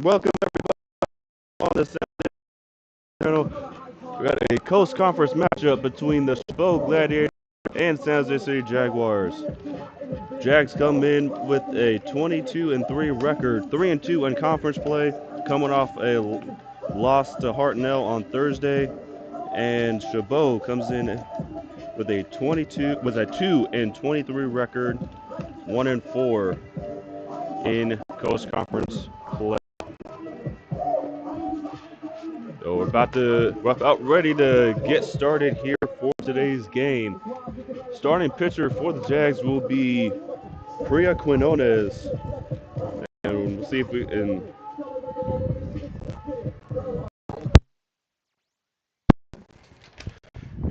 Welcome everybody on the Saturday channel. We got a Coast Conference matchup between the Chabot Gladiators and San Jose City Jaguars. Jags come in with a 22-3 record, 3-2 in conference play, coming off a loss to Hartnell on Thursday, and Chabot comes in with a 2-23 record, 1-4 in Coast Conference play. So we're about ready to get started here for today's game. Starting pitcher for the Jags will be Priya Quinones, and we'll see if we can.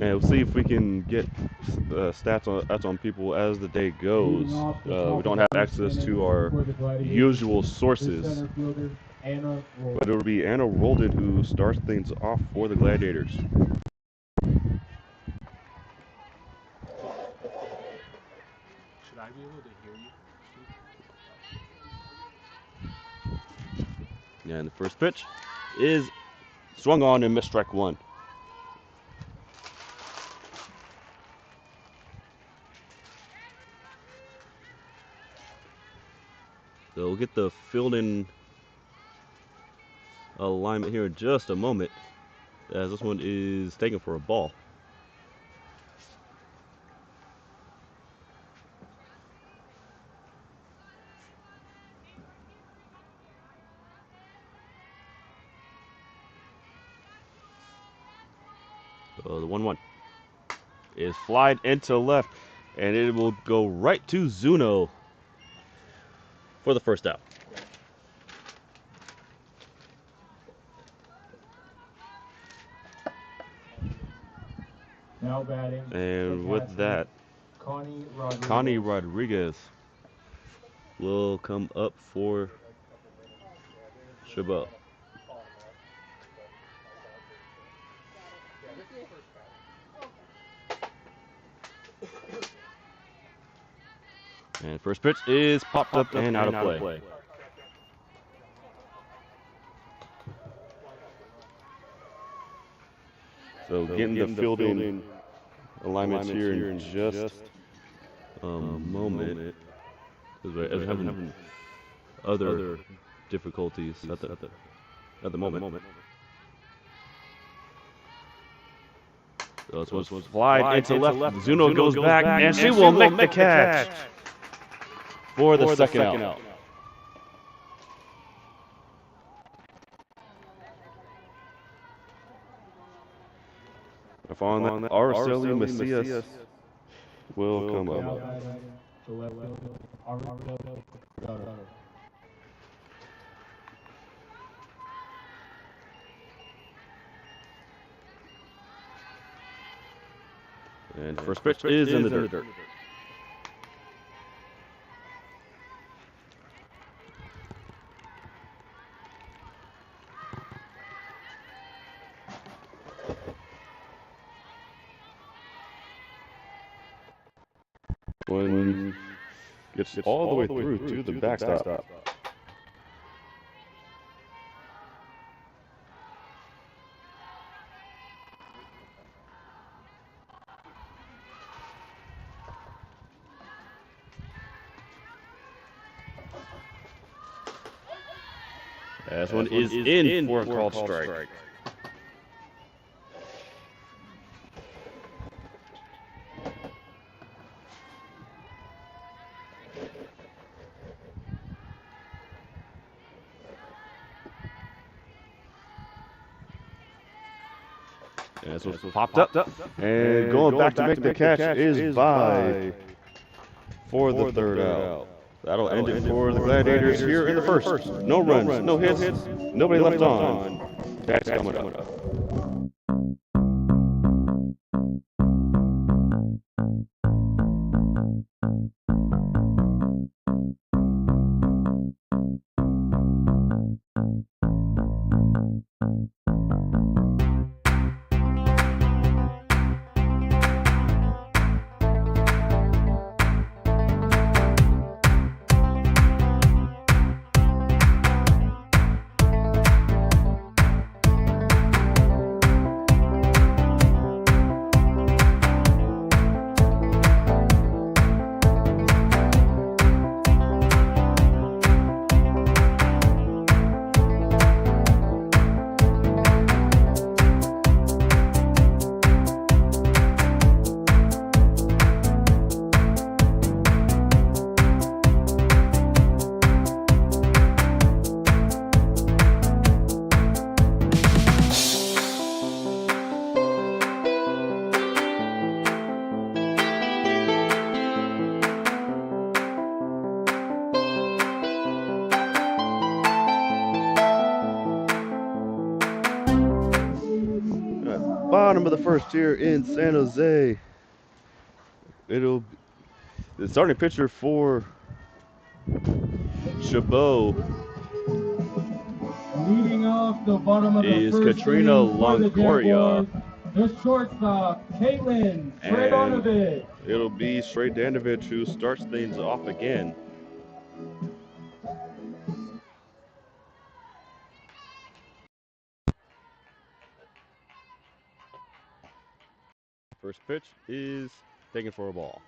And we'll see if we can get stats on people as the day goes. We don't have access to our usual sources, but it'll be Anna Roldan who starts things off for the Gladiators. Should I be able to hear you? And the first pitch is swung on and missed strike one. So we'll get the fielding alignment here in just a moment, as this one is taken for a ball. So the 1-1 is flied into left, and it will go right to Zuno for the first out. Now batting. And with that, Connie Rodriguez will come up for Chabot. And first pitch is popped up and out of play. So getting the fielding alignments here in just a moment, because we're having other difficulties at the moment. So this one's flied into left. Zuno goes back, and she will make the catch for the second out. Following that, Araceli Macias will come up. And first pitch is in the dirt. One gets all the way through to the backstop. This one is in for a called strike. And this one's popped up, and going back to make the catch is by for the third out. That'll end it for the Gladiators here in the first. No runs, no hits, nobody left on. That's coming up. of the first here in San Jose. It'll be the starting pitcher for Chabot Leading off the bottom of the is first Katrina inning for the Longoria. Jaguars, the shortstop, Caitlin Sredonovic. It'll be Sredonovic who starts things off again. First pitch is taken for a ball.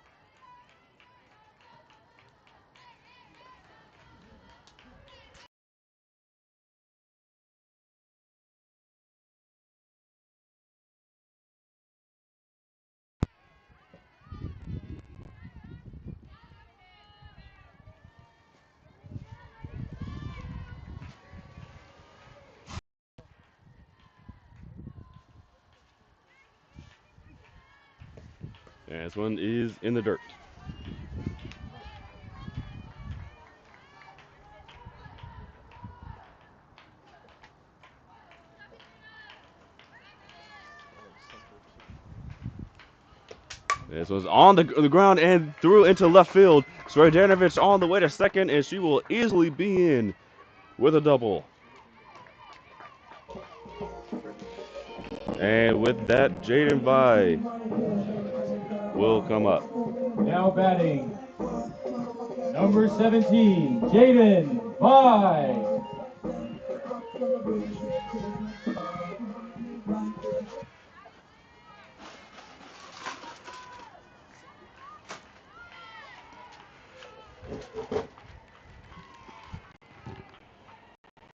And this one is in the dirt. This was on the ground and threw into left field. Sredonovic on the way to second, and she will easily be in with a double. And with that, Jaden Vi will come up. Now batting, number 17, Jaden Vi.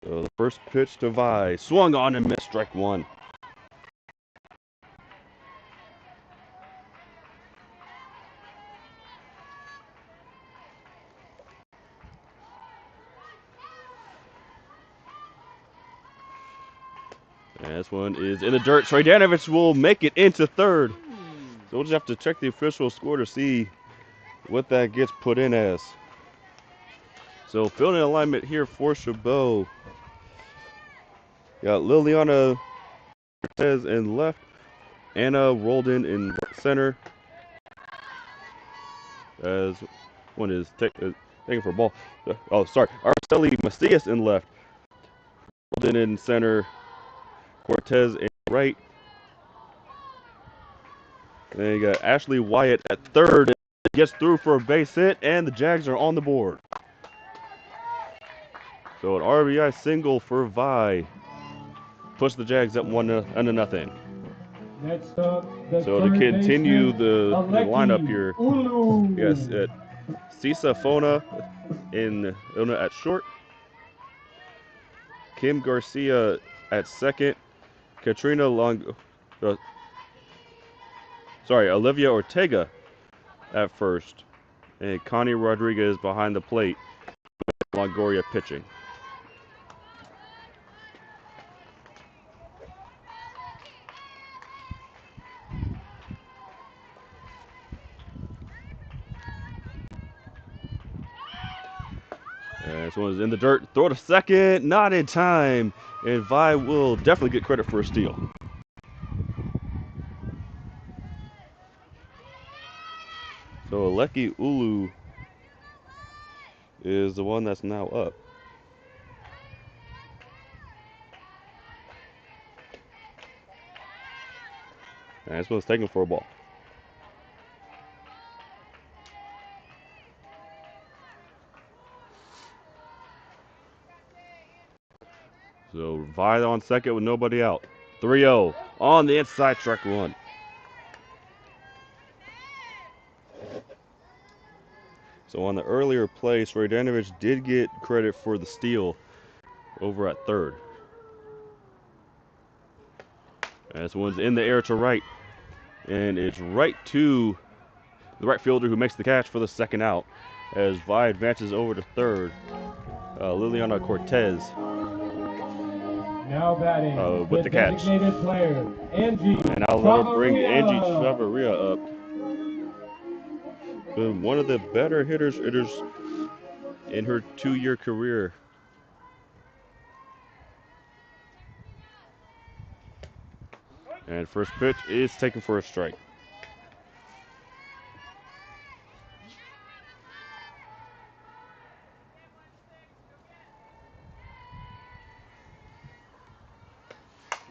So the first pitch to Vi, swung on and missed, strike one. And this one is in the dirt. Sredonovic will make it into third. So we'll just have to check the official score to see what that gets put in as. So fielding alignment here for Chabot. Got Liliana Cortez in left, Anna Roldan in center. As one is taking for a ball. Oh, sorry. Araceli Macias in left, Roldan in center, Cortez in right. Then you got Ashley Wyatt at third. Gets through for a base hit, and the Jags are on the board. So an RBI single for Vi. Push the Jags up 1-0. Next up, So to continue the lineup here, yes, Cisa Fona at short, Kim Garcia at second, Olivia Ortega at first, and Connie Rodriguez behind the plate with Longoria pitching. And this one is in the dirt. Throw to second, not in time. And Vi will definitely get credit for a steal. So Aleki Ulu is the one that's now up. And this one's taken for a ball. So Vi on second with nobody out. 3-0 on the inside, strike one. So on the earlier play, Sredonovic did get credit for the steal over at third. And this one's in the air to right. And it's right to the right fielder who makes the catch for the second out. As Vi advances over to third, Liliana Cortez. Now batting with the catch. Designated player, Angie And I'll let her bring Angie Chavarria up. Been one of the better hitters in her 2-year career. And first pitch is taken for a strike.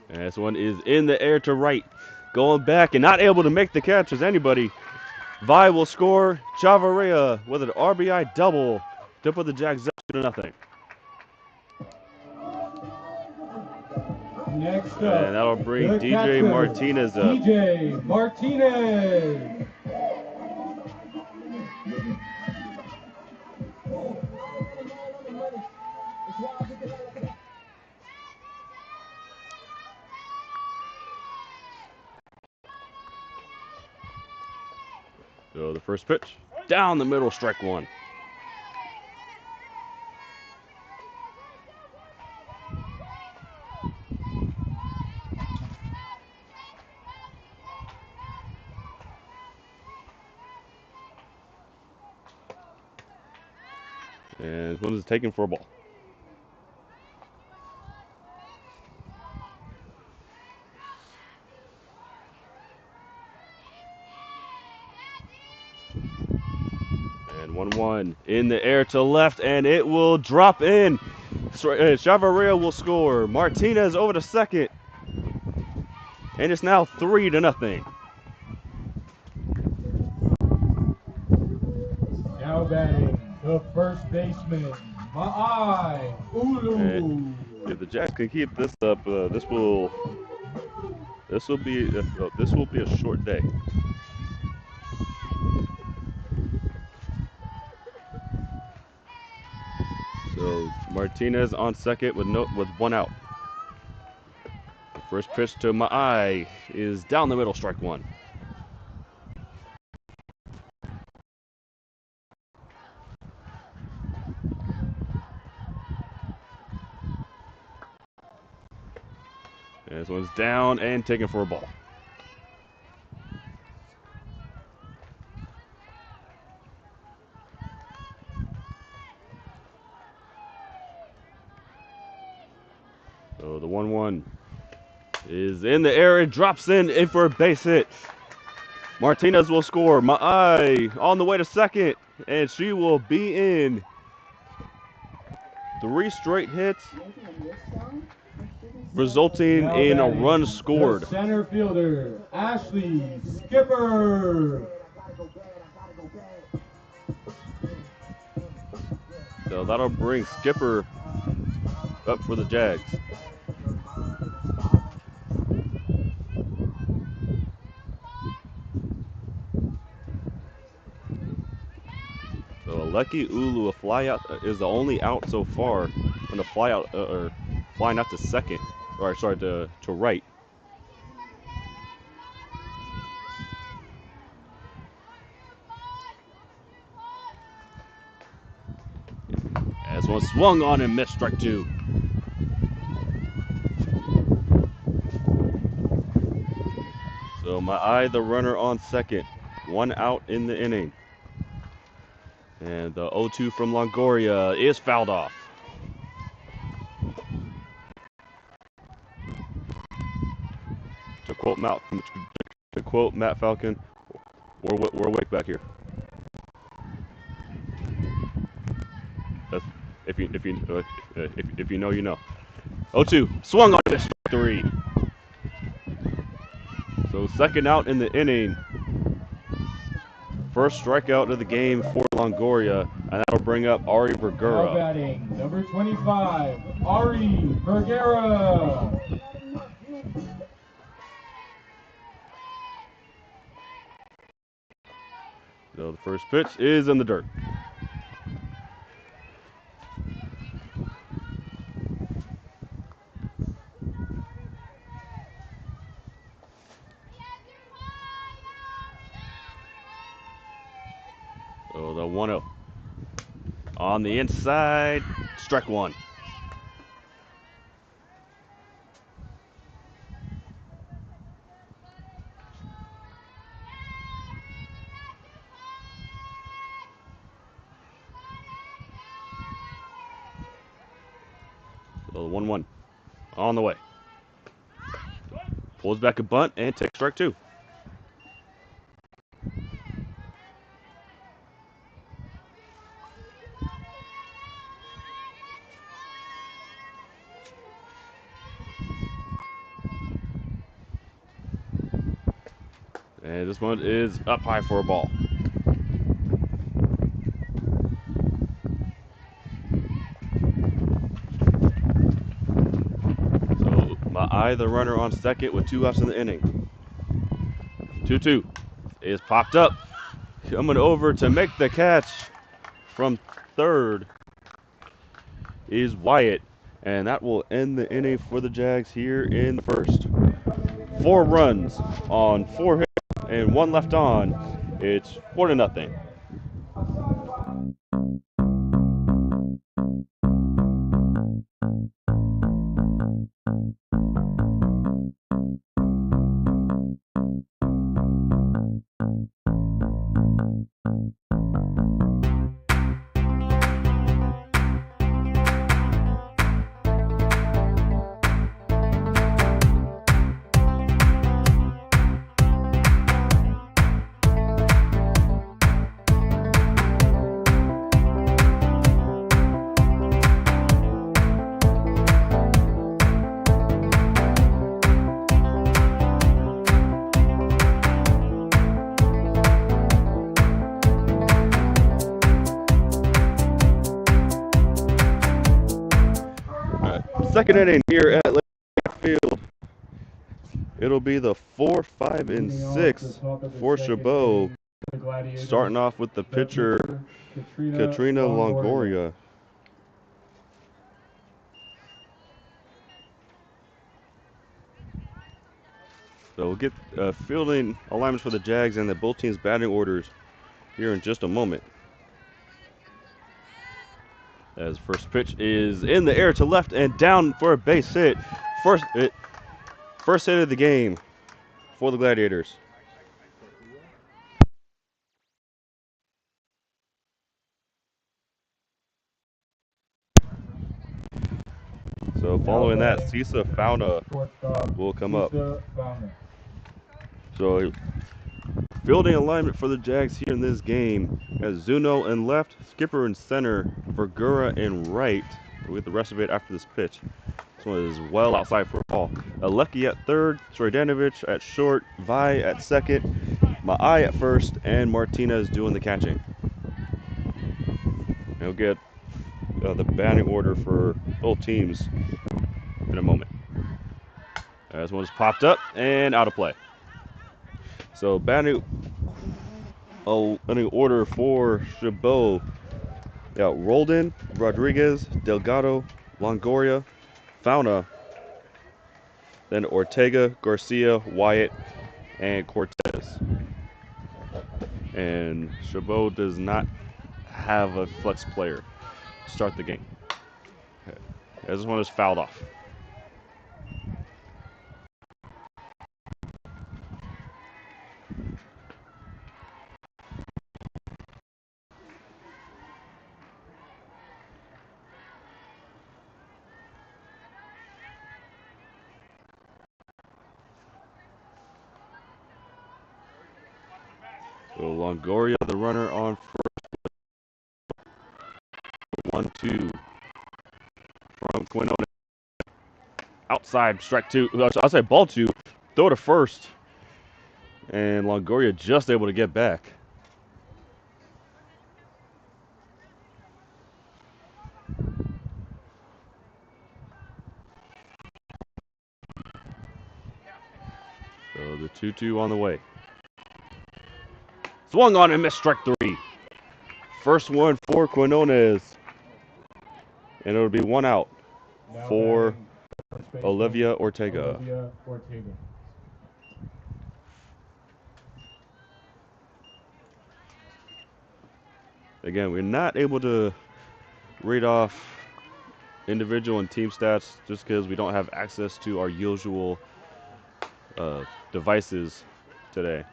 And this one is in the air to right. Going back and not able to make the catch as anybody. Vi will score. Chavarria with an RBI double to put the Jags up 2-0. Next up, And that'll bring the DJ catcher, Martinez up. DJ Martinez. So the first pitch, down the middle, strike one. And this one is taken for a ball. And 1-1 in the air to left, and it will drop in. Chavarria will score. Martinez over to second. And it's now 3-0. Now batting, the first baseman, Ma'ai Ulu. And if the Jacks can keep this up, this will be a short day. So Martinez on second with one out. The first pitch to Ma'ai is down the middle, strike one. And this one's down and taken for a ball. So the 1-1 is in the air. It drops in for a base hit. Martinez will score. Ma'ai on the way to second, and she will be in. 3 straight hits, resulting Now in a batting, run the scored. center fielder, Ashley Skipper. So that'll bring Skipper up for the Jags. So Aleki Ulu, a fly out, is the only out so far, and a fly out or flying out to second, or sorry, to right. As one swung on and missed, strike two. So Ma'ai, the runner on second, 1 out in the inning. And the 0-2 from Longoria is fouled off. To quote Matt Falcon, we're awake back here. That's, if you know, you know. 0-2 swung on this, strike three. So second out in the inning. First strikeout of the game for Longoria, and that'll bring up Ari Vergara. Now batting, number 25, Ari Vergara. So the first pitch is in the dirt. So the 1-0. On the inside, strike one. So the 1-1 on the way. Pulls back a bunt and takes strike 2. And this one is up high for a ball. So my the runner on second with 2 outs in the inning. 2-2 is popped up. Coming over to make the catch from third is Wyatt. And that will end the inning for the Jags here in the first. 4 runs on 4 hits and 1 left on. It's 4-0. Second inning here at LadyJag Field. It'll be the 4, 5, and 6 for Chabot. Starting off with the pitcher, Katrina Longoria. So we'll get fielding alignments for the Jags and the both teams' batting orders here in just a moment. As first pitch is in the air to left and down for a base hit. First hit of the game for the Gladiators. So following that, Cisa Fauna will come up. So fielding alignment for the Jags here in this game as Zuno in left, Skipper in center, Vergara in right. We'll get the rest of it after this pitch. This one is well outside for a ball. Alecki at third, Sredanovich at short, Vi at second, Ma'ai at first, and Martinez doing the catching. And we'll get the batting order for both teams in a moment. This one's popped up and out of play. So batting order for Chabot. Yeah, Roldan, Rodriguez, Delgado, Longoria, Fauna, then Ortega, Garcia, Wyatt, and Cortez. And Chabot does not have a flex player to start the game. Okay. This one is fouled off. So Longoria, the runner on first. 1-2 from Quinone. Outside, strike 2. I'll say ball 2. Throw to first. And Longoria just able to get back. So the 2-2 on the way. Swung on and missed, strike 3. First one for Quinones. And it'll be 1 out for Olivia Ortega. Again, we're not able to read off individual and team stats just because we don't have access to our usual devices today.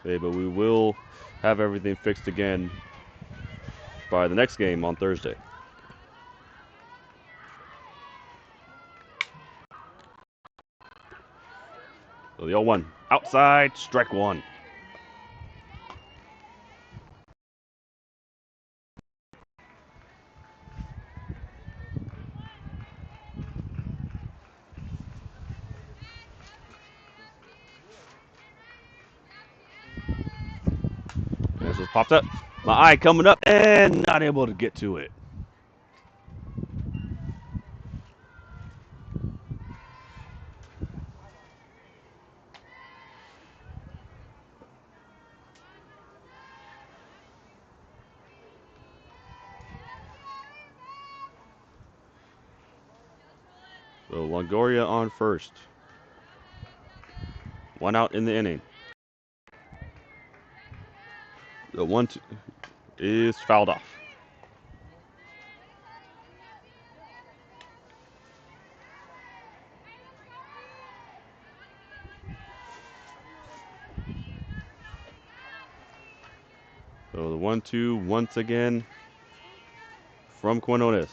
Okay, but we will have everything fixed again by the next game on Thursday. So the 0-1 outside, strike one. This was popped up. My eye coming up and not able to get to it. So Longoria on first. 1 out in the inning. The 1-2 is fouled off. So the 1-2 once again from Quinones.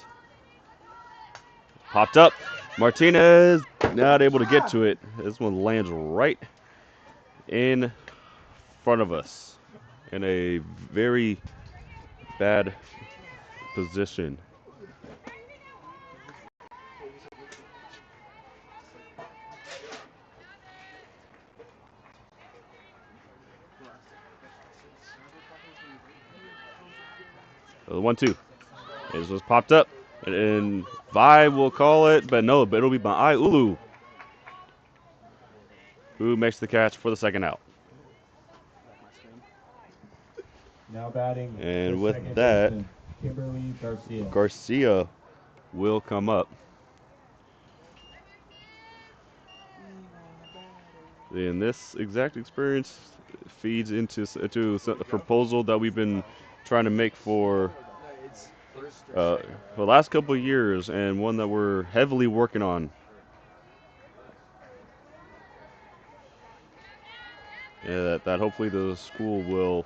Popped up. Martinez not able to get to it. This one lands right in front of us in a very bad position. So the 1-2. This was popped up. And Vi will call it, but no, but it'll be by Ulu who makes the catch for the second out. Now batting. And the with second that, baseman, Kimberly Garcia. Garcia will come up. And this exact experience feeds into a proposal that we've been trying to make for the last couple of years, and one that we're heavily working on. Yeah, that hopefully the school will,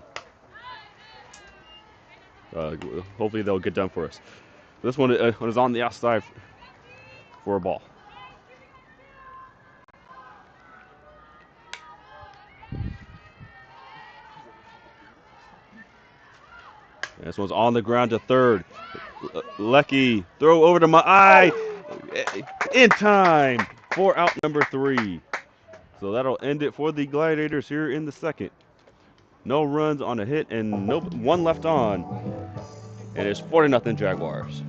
hopefully they'll get done for us. This one is on the outside for a ball. This one's on the ground to third. Lecky, throw over to my eye. In time for out number 3. So that'll end it for the Gladiators here in the second. No runs on a hit and no one left on. And it's 40-0 Jaguars.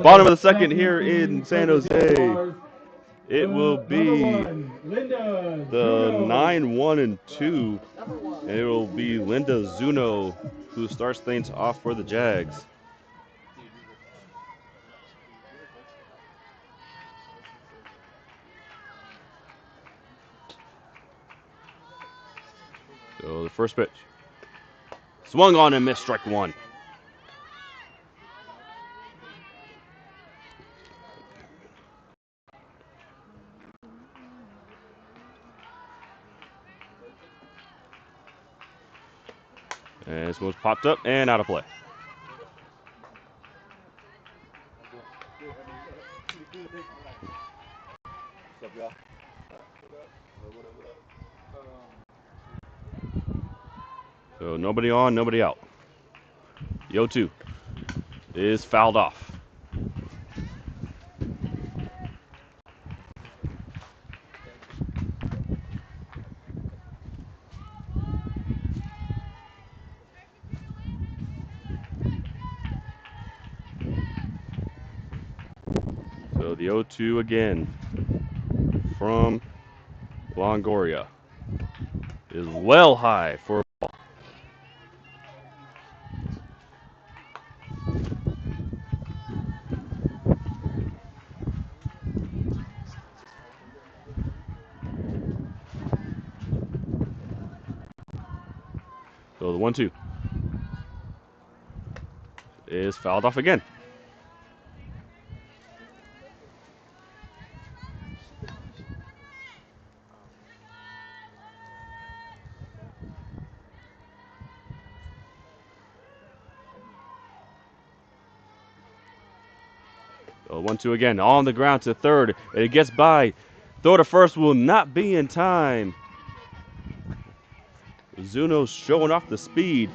Bottom of the second here in San Jose. It will be the 9-1-2, and it will be Linda Zuno who starts things off for the Jags. So the first pitch. Swung on and missed, strike one. And this one's popped up and out of play. So nobody on, nobody out. The 0-2 is fouled off. So the 0-2 again from Longoria is well high for a ball. So the 1-2 is fouled off again. So 1-2 again on the ground to third. It gets by. Throw to first will not be in time. Zuno's showing off the speed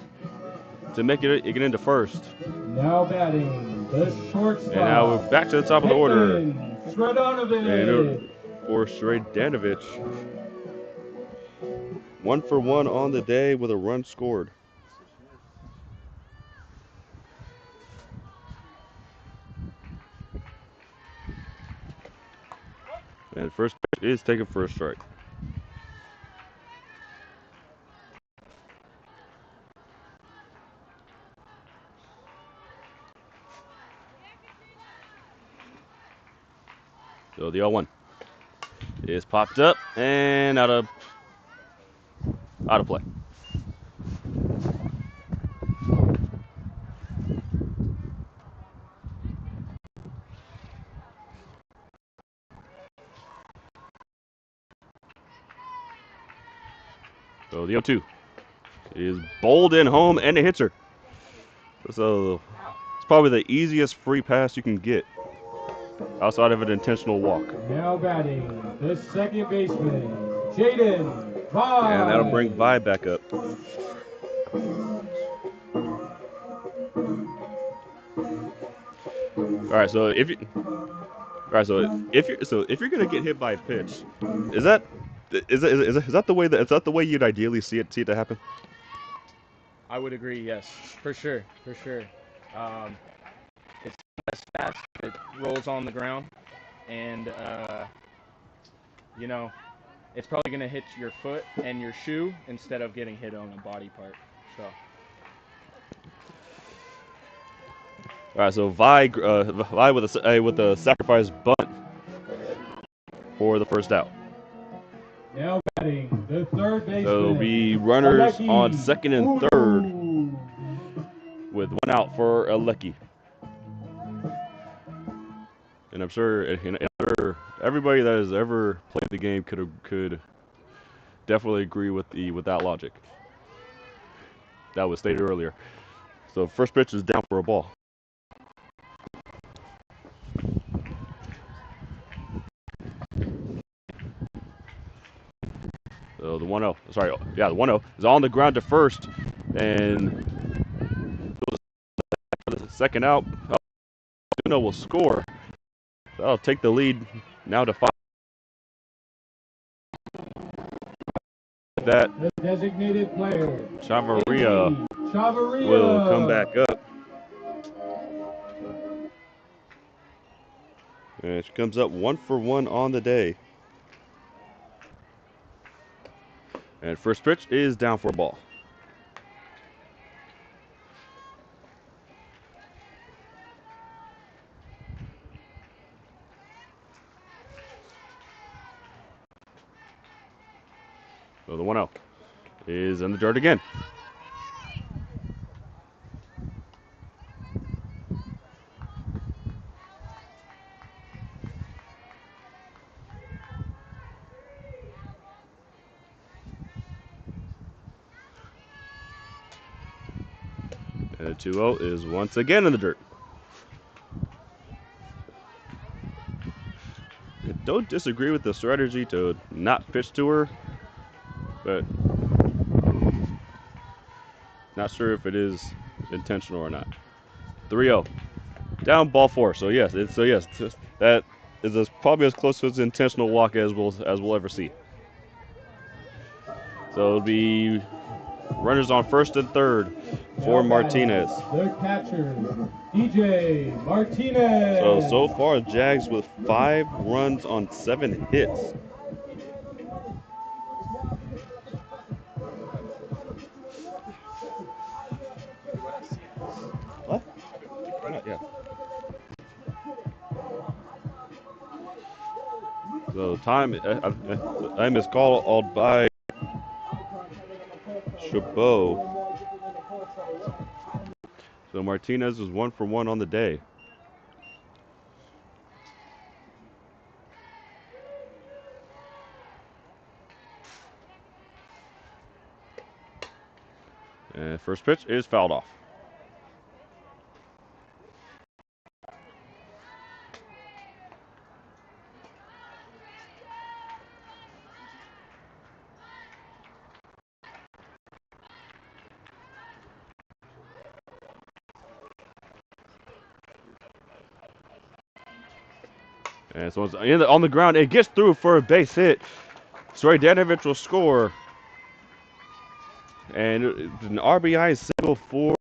to make it get into first. Now batting the shortstop. And now we're back to the top of the order. Sredanovic. For Sredanovic. 1 for 1 on the day with a run scored. And first pitch is taken for a strike. So the 0-1 is popped up and out of play. So the 0-2 is bowled in home and it hits her. So it's probably the easiest free pass you can get outside of an intentional walk. Now batting the second baseman, Jaden Vi. And that'll bring Vi back up. All right, so if you're gonna get hit by a pitch, is that the way you'd ideally see it to happen? I would agree, yes, for sure. It's less fast, it rolls on the ground, and it's probably gonna hit your foot and your shoe instead of getting hit on a body part. So. All right, so Vi with a sacrifice bunt for the first out. Now batting the third baseman. So it'll be runners Alecki. on second and third with 1 out for Alecki. And I'm sure everybody that has ever played the game could definitely agree with that logic that was stated earlier. So first pitch is down for a ball. So the 1-0, the 1-0 is on the ground to first, and the second out, Uno will score. That'll take the lead now to 5. That The designated player, Chavarria Chavarria will come back up. And she comes up 1 for 1 on the day. And first pitch is down for a ball. So the 1-0 is in the dirt again. And the 2-0 is once again in the dirt. I don't disagree with the strategy to not pitch to her, but not sure if it is intentional or not. 3-0. Down ball 4. So yes, that is probably as close to its intentional walk as we'll ever see. So it'll be runners on first and third for Martinez. The catcher, DJ Martinez. So far, Jags with 5 runs on 7 hits. What? Not yet. So time is called by Chabot. So Martinez is 1 for 1 on the day. And first pitch is fouled off. And so it's on the ground. It gets through for a base hit. Danovich will score. And an RBI single for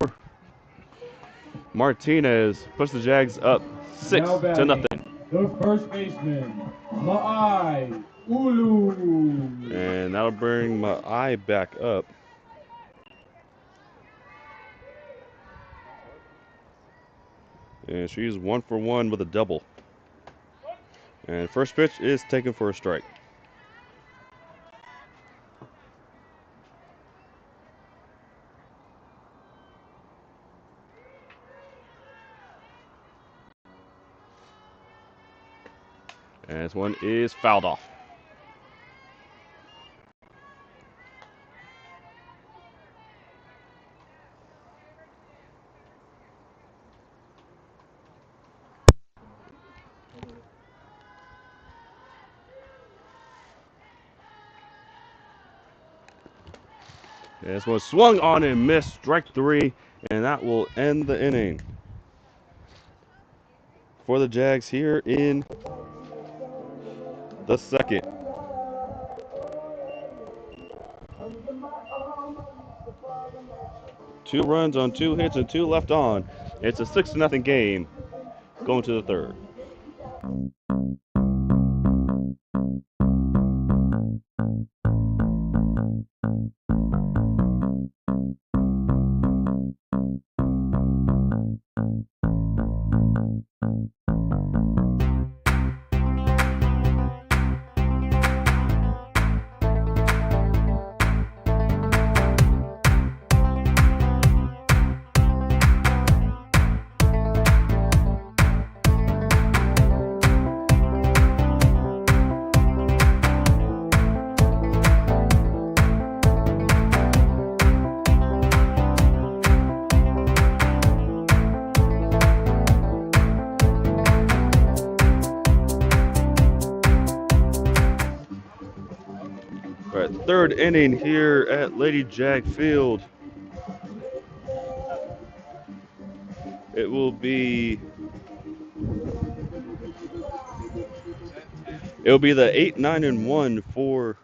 Martinez puts the Jags up 6-0. The first baseman, Ma'ai Ulu. And that'll bring Ma'ai back up. And she's 1 for 1 with a double. And first pitch is taken for a strike. And this one is fouled off. And this one swung on and missed, strike 3, and that will end the inning for the Jags here in the second. Two runs on 2 hits and 2 left on. It's a 6-0 game going to the third. Third inning here at LadyJag Field. It will be the 8-9-1 for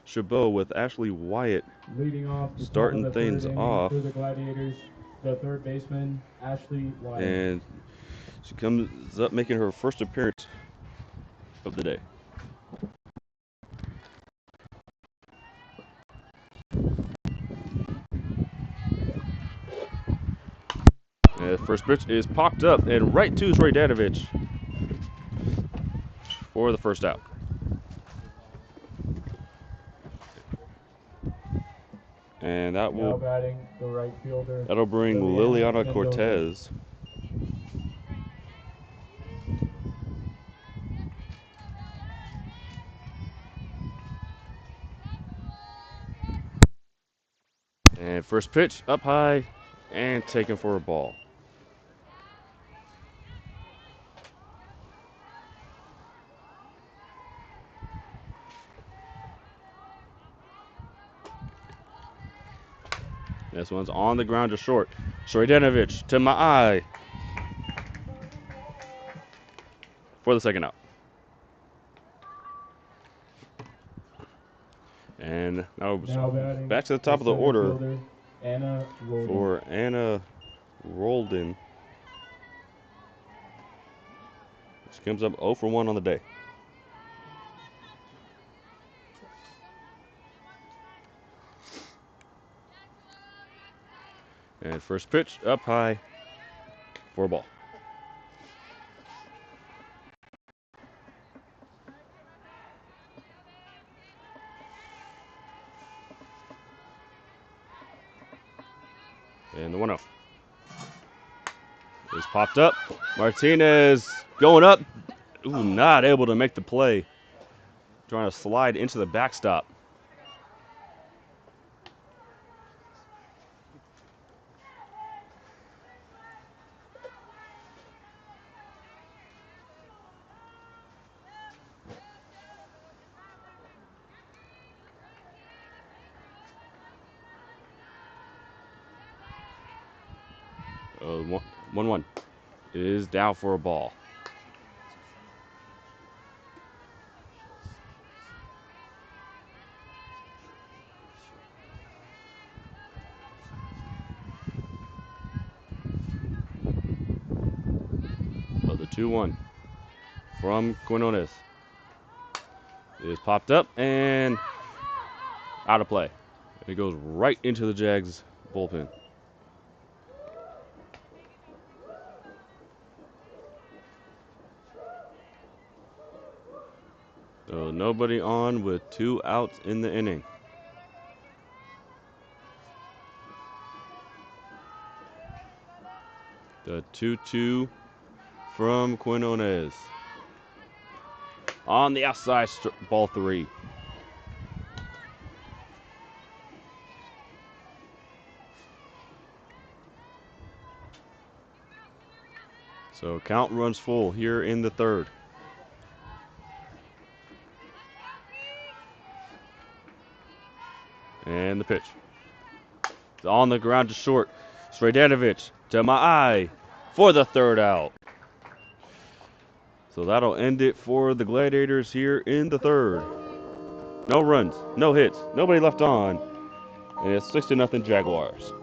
Chabot with Ashley Wyatt leading off starting things off. For the Gladiators, the third baseman, Ashley Wyatt. And she comes up making her first appearance of the day. And first pitch is popped up and right to Danovich for the first out. And that will batting the right fielder. That'll bring Liliana Cortez. And first pitch up high and taken for a ball. This one's on the ground to short. Sredenovich to my eye for the second out. And now back to the top of the order for Anna Roldan. She comes up 0 for 1 on the day. And first pitch up high for a ball. And the 1-0 is popped up. Martinez going up. Ooh, not able to make the play. Trying to slide into the backstop. Oh, 1-1 is down for a ball. So the 2-1 from Quinones is popped up and out of play. It goes right into the Jags bullpen. So nobody on with 2 outs in the inning. The 2-2 from Quinones. On the outside, ball 3. So count runs full here in the third. And the pitch. It's on the ground to short. Sredenovich to my eye for the third out. So that'll end it for the Gladiators here in the third. No runs, no hits, nobody left on. And it's 6-0 Jaguars.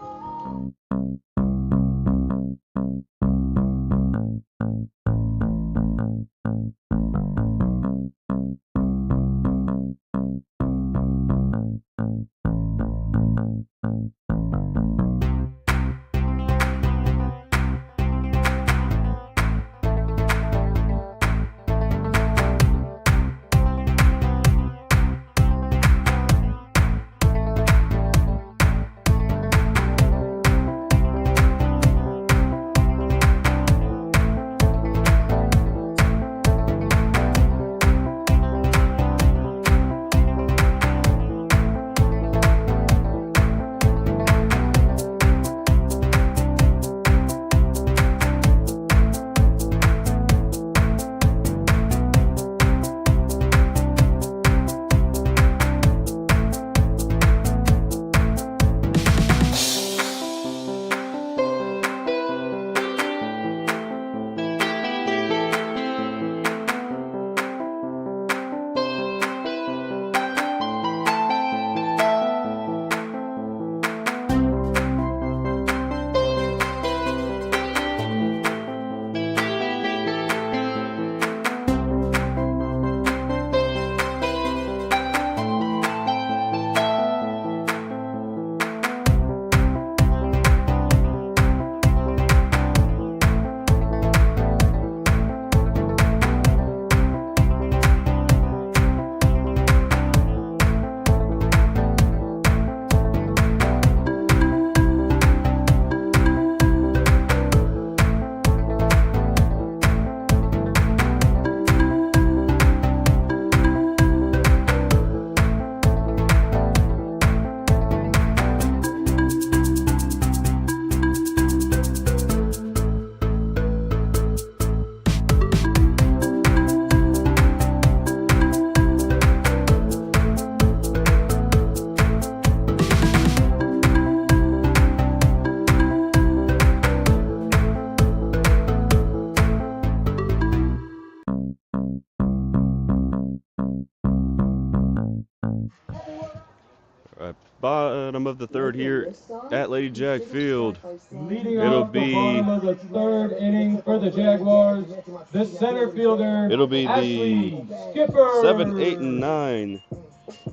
bottom of the third here at LadyJag Field. Leading It'll off the be bottom of the third inning for the Jaguars, the center fielder, it'll be Ashley the Skipper. 7, 8, and 9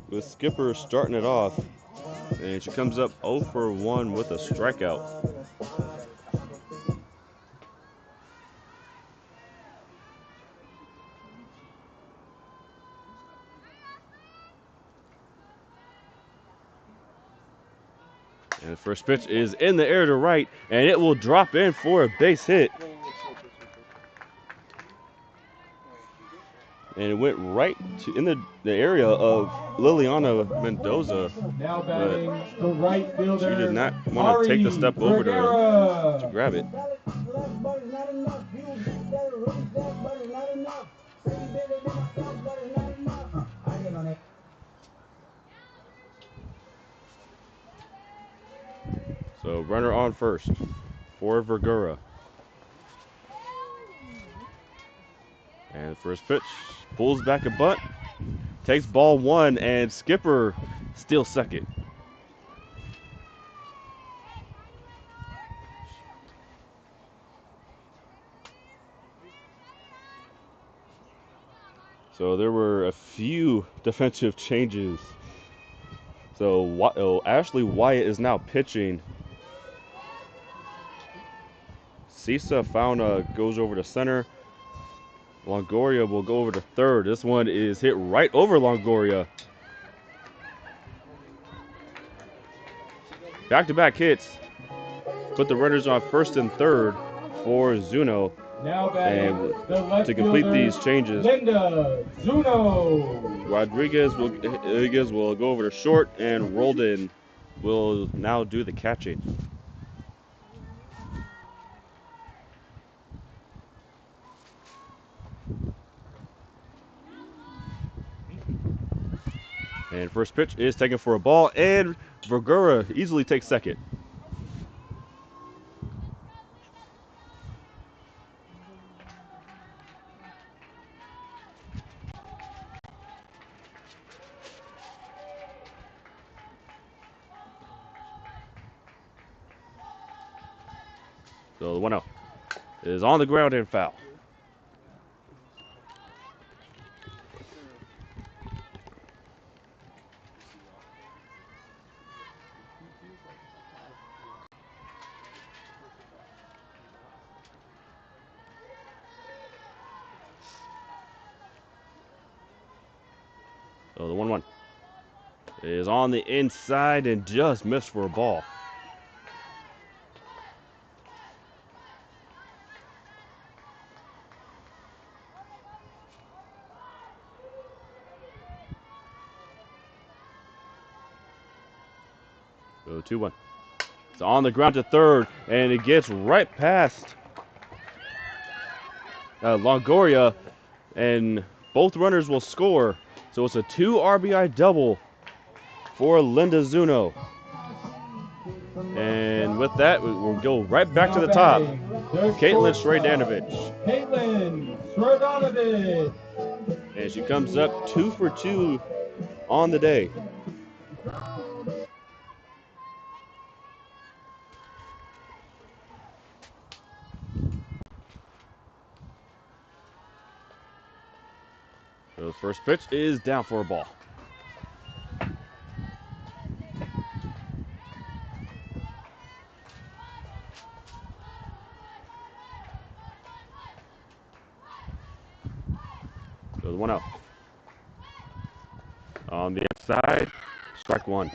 with Skipper starting it off, and she comes up 0 for 1 with a strikeout. And the first pitch is in the air to right, and it will drop in for a base hit. And it went right in the area of Liliana Mendoza. Now But batting the right fielder. she did not want to take the step over to grab it. So runner on first for Vergara. And the first pitch pulls back a bunt, takes ball 1, and Skipper steals second. So there were a few defensive changes. So Ashley Wyatt is now pitching. Sisa Fauna goes over to center. Longoria will go over to third. This one is hit right over Longoria. Back-to-back hits. Put the runners on first and third for Zuno. Now batting the left To complete fielder, these changes, Linda Zuno. Rodriguez will go over to short, and Roldan will now do the catching. And first pitch is taken for a ball, and Vergara easily takes second. So the 1-0 is on the ground and foul. So the 1-1 is on the inside and just missed for a ball. So 2-1. It's on the ground to third, and it gets right past Longoria, and both runners will score. So it's a 2 RBI double for Linda Zuno. And with that, we'll go right back to the top. Caitlin Sradanovich. Caitlin Sradanovich. And she comes up 2 for 2 on the day. So the first pitch is down for a ball. So the 1-0. On the inside, strike 1.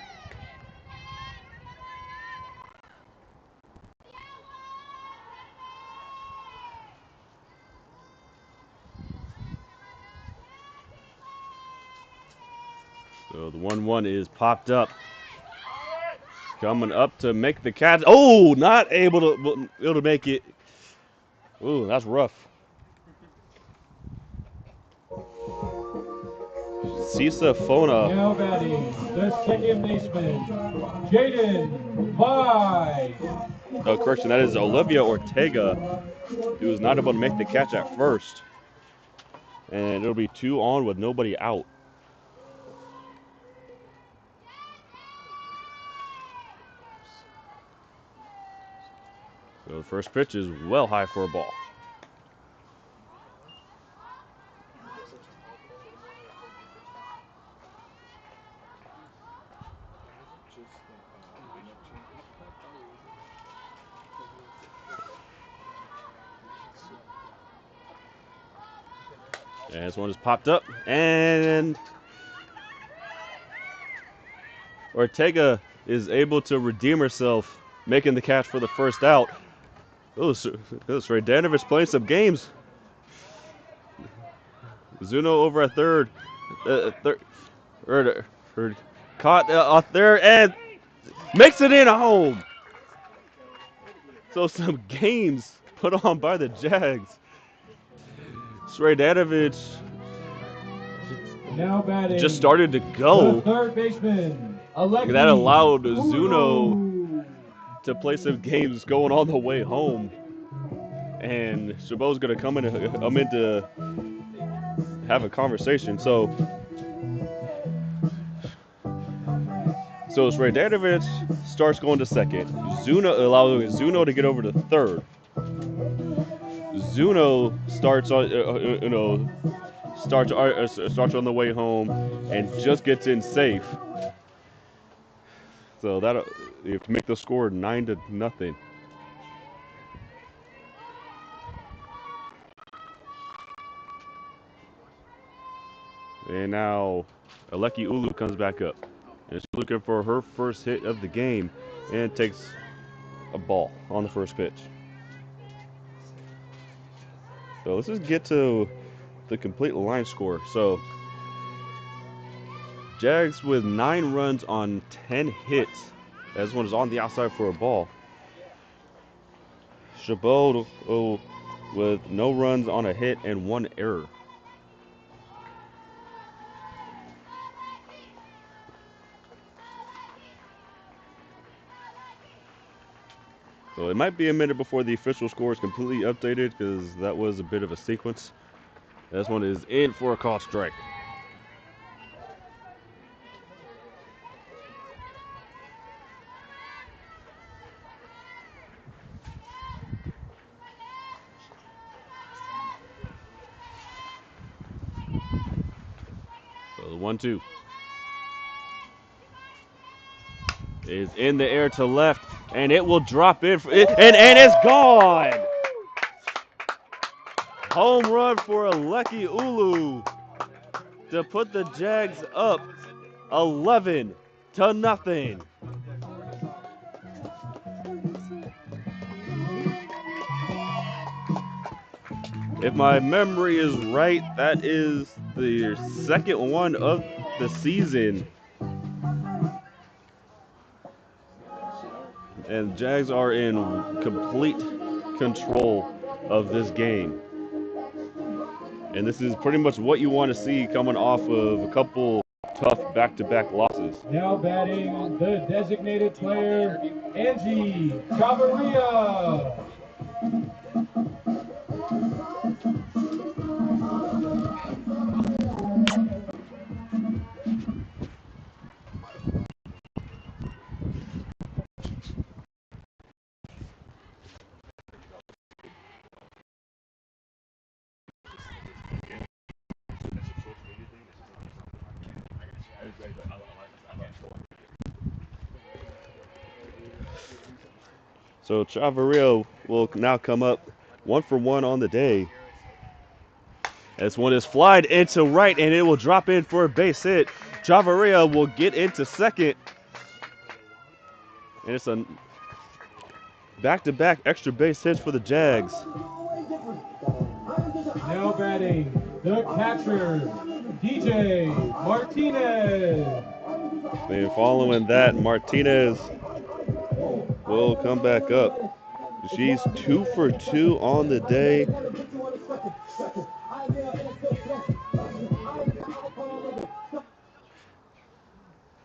So the 1-1 is popped up. Coming up to make the catch. Oh, not able to make it. Ooh, that's rough. Sisa Fona. Now batting the second baseman, Jaden Vai. Oh, correction, that is Olivia Ortega, who was not able to make the catch at first. And it'll be 2 on with nobody out. So the first pitch is well high for a ball. And this one is popped up, and Ortega is able to redeem herself, making the catch for the first out. Rajdanovic playing some games. Zuno over at third. Caught off there and makes it in a home. So some games put on by the Jags. Rajdanovic Now batting. just started to go. The third baseman. That allowed Zuno to play some games going on the way home. And Chabot's going to come in to have a conversation. So Rajdanovic starts going to second. Allowing Zuno to get over to third. Zuno starts starts on the way home and just gets in safe. So that you have to make the score 9-0. And now Aleki Ulu comes back up. And she's looking for her first hit of the game and takes a ball on the first pitch. So let's just get to the complete line score. So Jags with 9 runs on 10 hits. This one is on the outside for a ball. Chabot with no runs on a hit and 1 error. So it might be a minute before the official score is completely updated because that was a bit of a sequence. This one is in for a call strike. So the 1-2 is in the air to left, and it will drop in, and it's gone. Home run for Aleki Ulu to put the Jags up 11-0. If my memory is right, that is the second one of the season. And Jags are in complete control of this game. And this is pretty much what you want to see coming off of a couple tough back-to-back losses. Now batting the designated player, Angie Chavarria. So Chavarria will now come up 1 for 1 on the day. This one is flied into right, and it will drop in for a base hit. Chavarria will get into second. And it's a back-to-back extra base hits for the Jags. Now batting the catcher, DJ Martinez. And following that, Martinez will come back up. She's 2 for 2 on the day.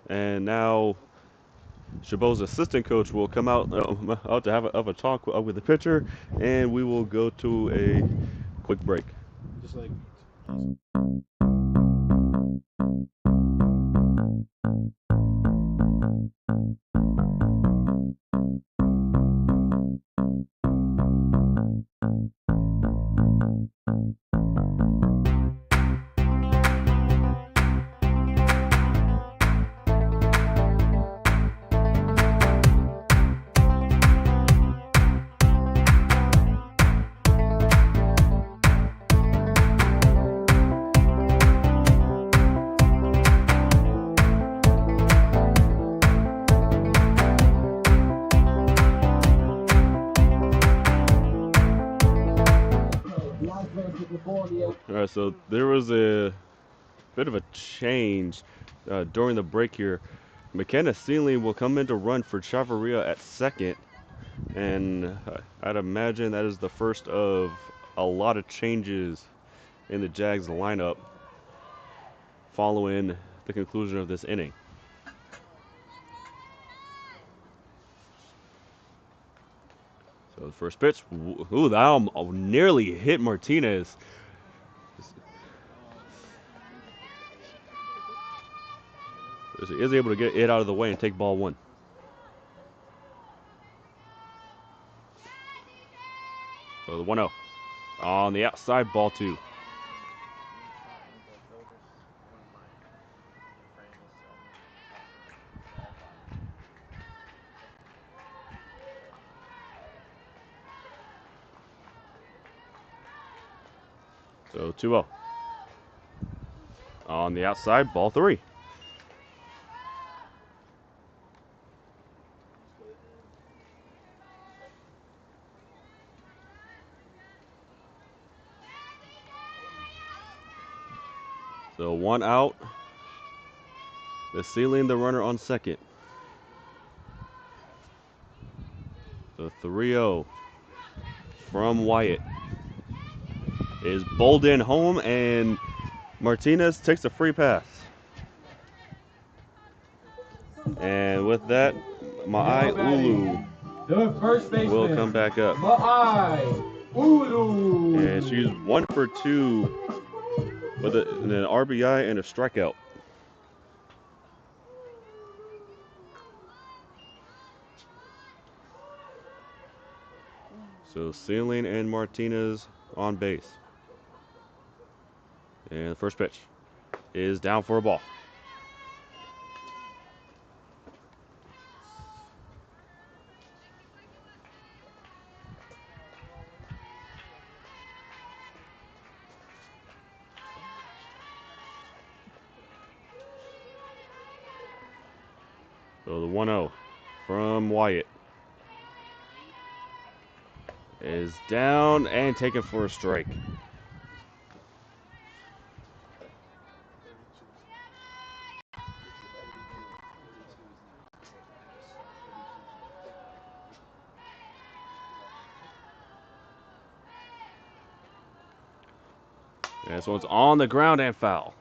And now Chabot's assistant coach will come out to have a talk with the pitcher, and we will go to a quick break. Just like All right, so there was a bit of a change during the break here. McKenna Sealing will come in to run for Chavarria at second, and I'd imagine that is the first of a lot of changes in the Jags lineup following the conclusion of this inning. So the first pitch, ooh, that nearly hit Martinez. He is able to get it out of the way and take ball one. So the 1-0. On the outside, ball two. So 2-0. On the outside, ball three. So one out. The Sealing the runner on second. The 3-0 from Wyatt is bowled in home, and Martinez takes a free pass. And with that, Ma'ai Ulu The first baseman will come back up. Ma'ai Ulu. And she's 1 for 2 with an RBI and a strikeout. So Sealing and Martinez on base. And the first pitch is down for a ball. So the 1-0 from Wyatt is down and taken for a strike. And this one's on the ground and foul.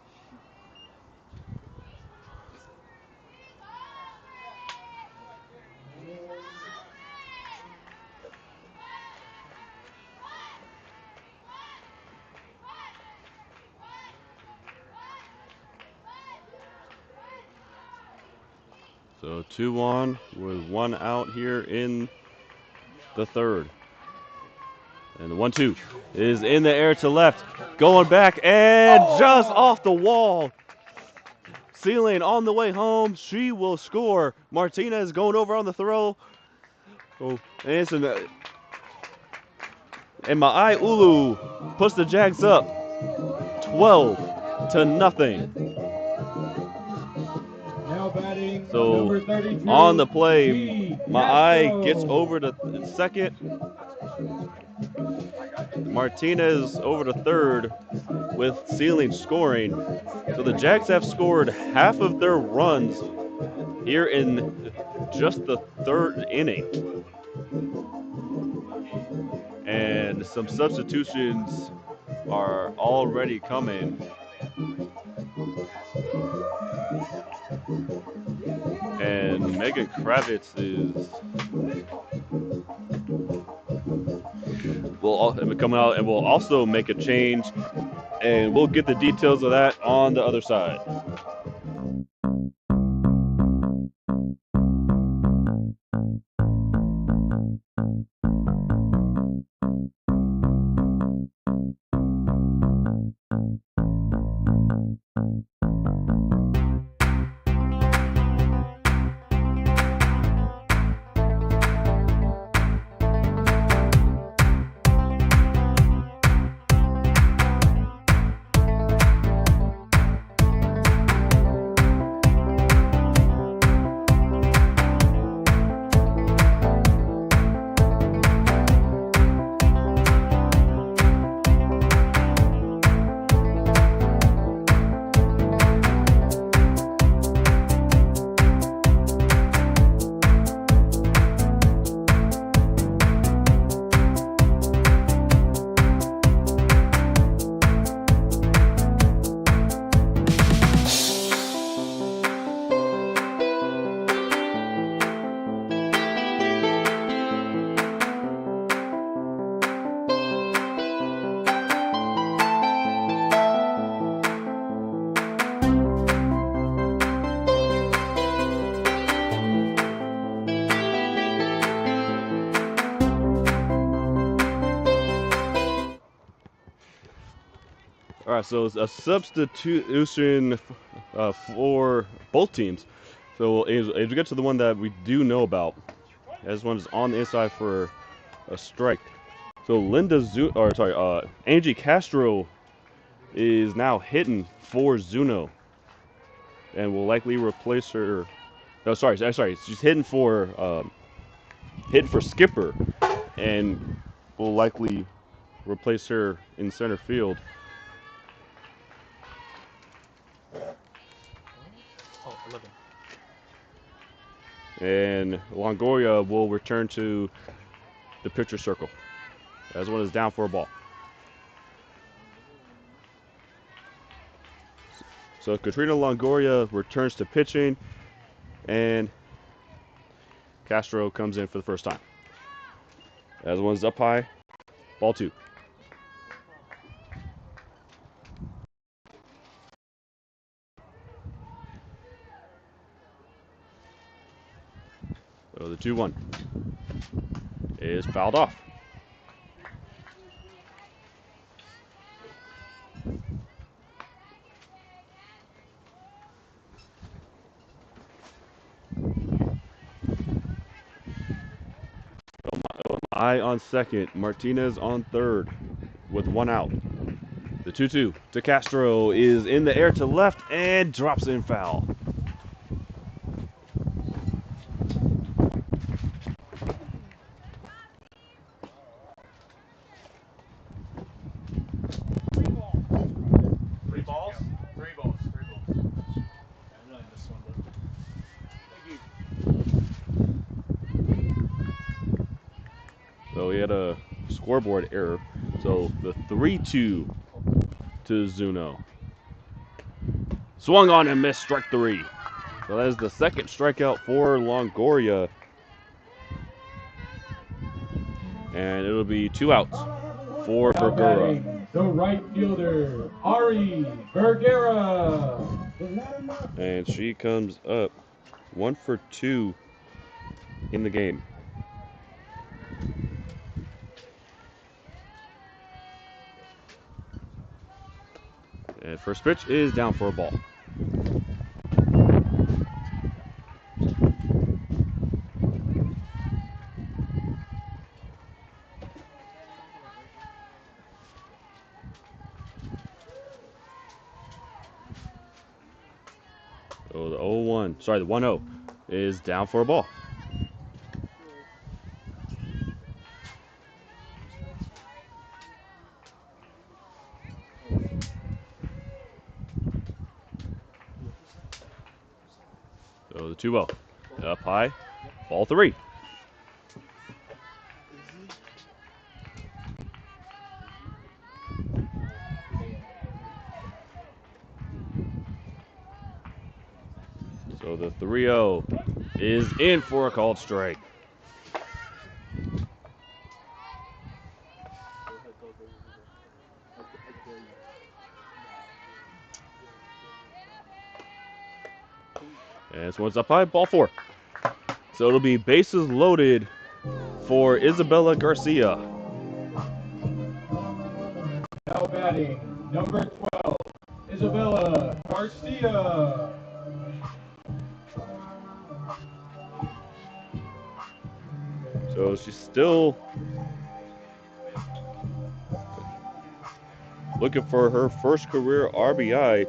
So 2-1 with 1 out here in the third. And the 1-2 is in the air to left. Going back and just off the wall. Sealing on the way home. She will score. Martinez going over on the throw. Oh, and Ma'ai Ulu puts the Jags up 12-0. So on the play, Ma'ai gets over to second. Martinez over to third with Sealing scoring. So the Jags have scored half of their runs here in just the third inning. And some substitutions are already coming. And Megan Kravitz will come out and will also make a change, and we'll get the details of that on the other side. All right, so it's a substitution for both teams. So as we get to the one that we do know about, this one is on the inside for a strike. So Angie Castro is now hitting for Zuno, and will likely replace her. No, sorry, she's hitting for Skipper, and will likely replace her in center field. Oh, 11. And Longoria will return to the pitcher circle. As one is down for a ball. So Katrina Longoria returns to pitching, and Castro comes in for the first time. As one's up high, ball 2. So the 2-1 is fouled off. I on second, Martinez on third, with 1 out. The 2-2 to Castro is in the air to left and drops in foul. Three balls? Three balls. I'm not in this one, though. So he had a scoreboard error. So the 3-2 to Zuno. Swung on and missed, strike 3. So that is the second strikeout for Longoria. And it'll be 2 outs for Now Vergara. batting, the right fielder, Ari Vergara. And she comes up 1 for 2 in the game. And first pitch is down for a ball. So the 1-0 is down for a ball. So the 2-0 up high, ball 3. So the 3-0 is in for a called strike. And this one's up high, ball 4. So it'll be bases loaded for Isabella Garcia. Now batting, number 12, Isabella Garcia. So she's still looking for her first career RBI.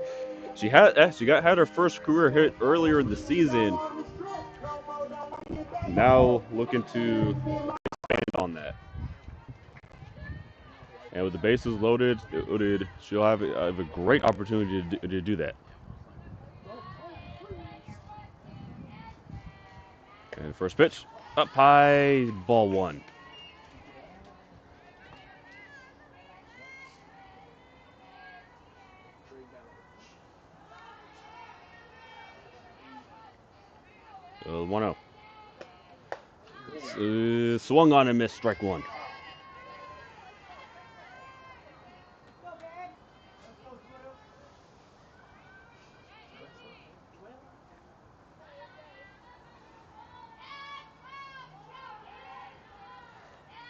She had her first career hit earlier in the season. Now looking to expand on that. And with the bases loaded, she'll have a great opportunity to do that. And first pitch, up high, ball 1. So 1-0. Swung on and missed, strike 1.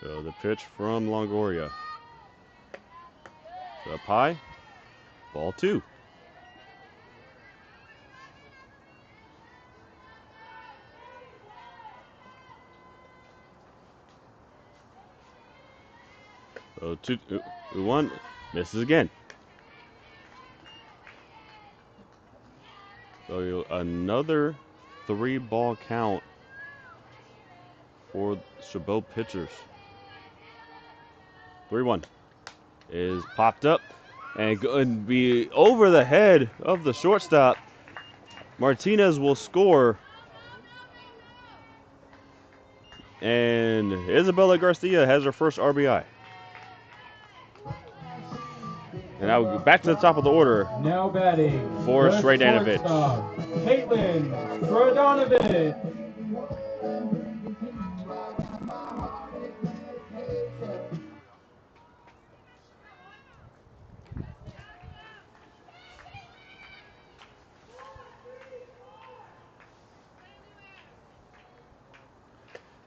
So the pitch from Longoria. Up high, Ball 2. So 2-1. Misses again. So another 3-ball count for Chabot pitchers. 3-1 is popped up and be over the head of the shortstop. Martinez will score, and Isabella Garcia has her first RBI. And now back to the top of the order. Now batting For the Stradanovich. shortstop, Caitlin Stradanovich.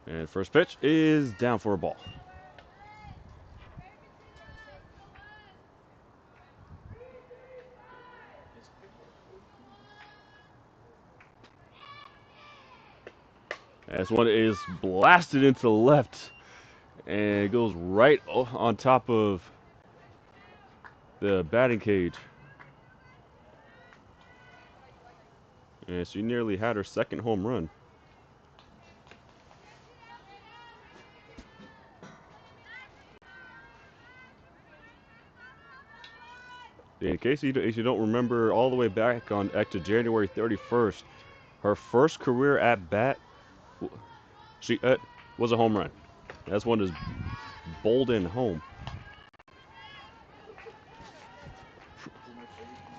And first pitch is down for a ball. This one is blasted into the left, and it goes right on top of the batting cage. And she nearly had her second home run. In case you don't remember, all the way back to January 31st, her first career at bat was a home run. That's one is Bolden home.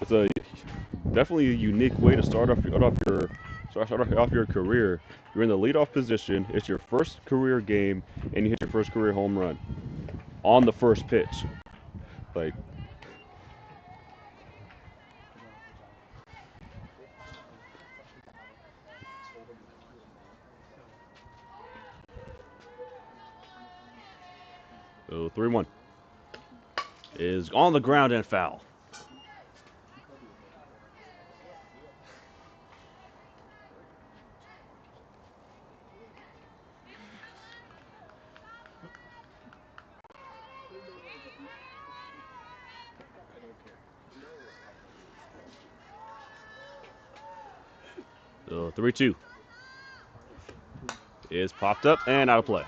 It's definitely a unique way to start off your career. You're in the leadoff position. It's your first career game, and you hit your first career home run on the first pitch. Like, so 3-1 is on the ground and foul. So 3-2 is popped up and out of play.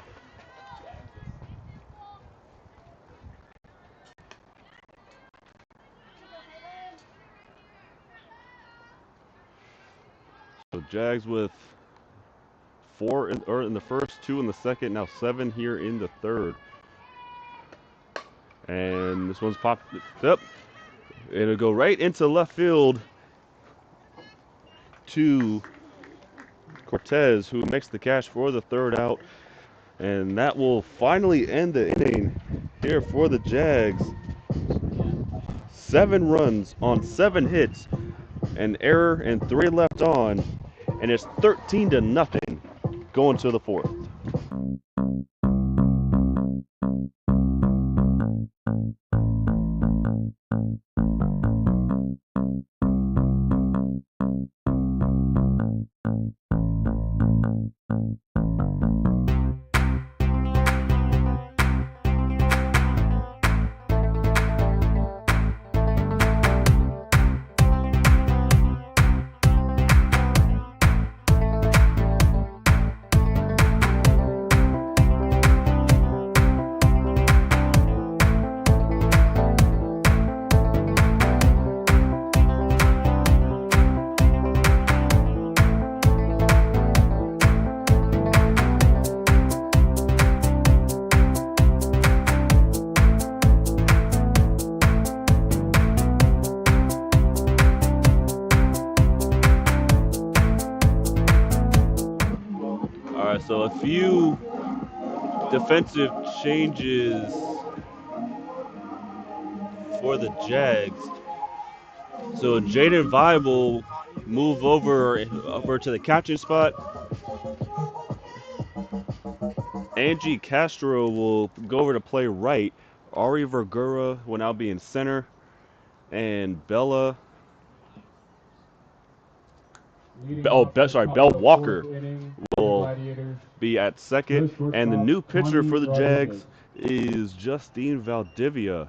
So Jags with 4 in the first, 2 in the second, now 7 here in the third. And this one's popped up. It'll go right into left field to Cortez, who makes the catch for the third out. And that will finally end the inning here for the Jags. 7 runs on 7 hits, an error and 3 left on, and it's 13-0 going to the 4th. So a few defensive changes for the Jags. So Jaden Vibe will move over to the catching spot. Angie Castro will go over to play right. Ari Vergara will now be in center. and Bella. Leading off the top Bell of the Walker fourth inning, will Gladiators. be at second, The and the shortstop, new pitcher Tommy for the Rodriguez. Jags is Justine Valdivia.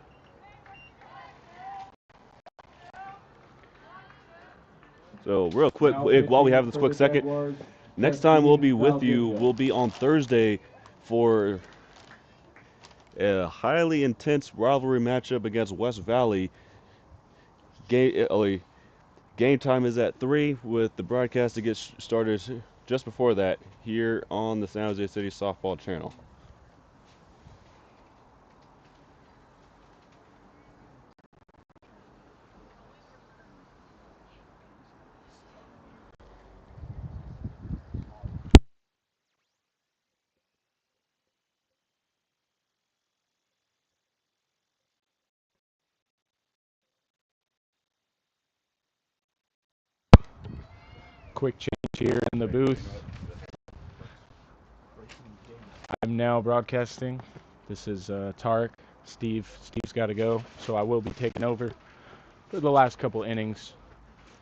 So real quick, Now while we pitching have this for quick the second, Jaguars, next time we'll be Justine with you Valdivia. will be on Thursday for a highly intense rivalry matchup against West Valley. Game time is at 3 with the broadcast to get started just before that here on the San Jose City Softball Channel. Quick change here in the booth. I'm now broadcasting. This is Tarek. Steve's got to go, so I will be taking over for the last couple innings.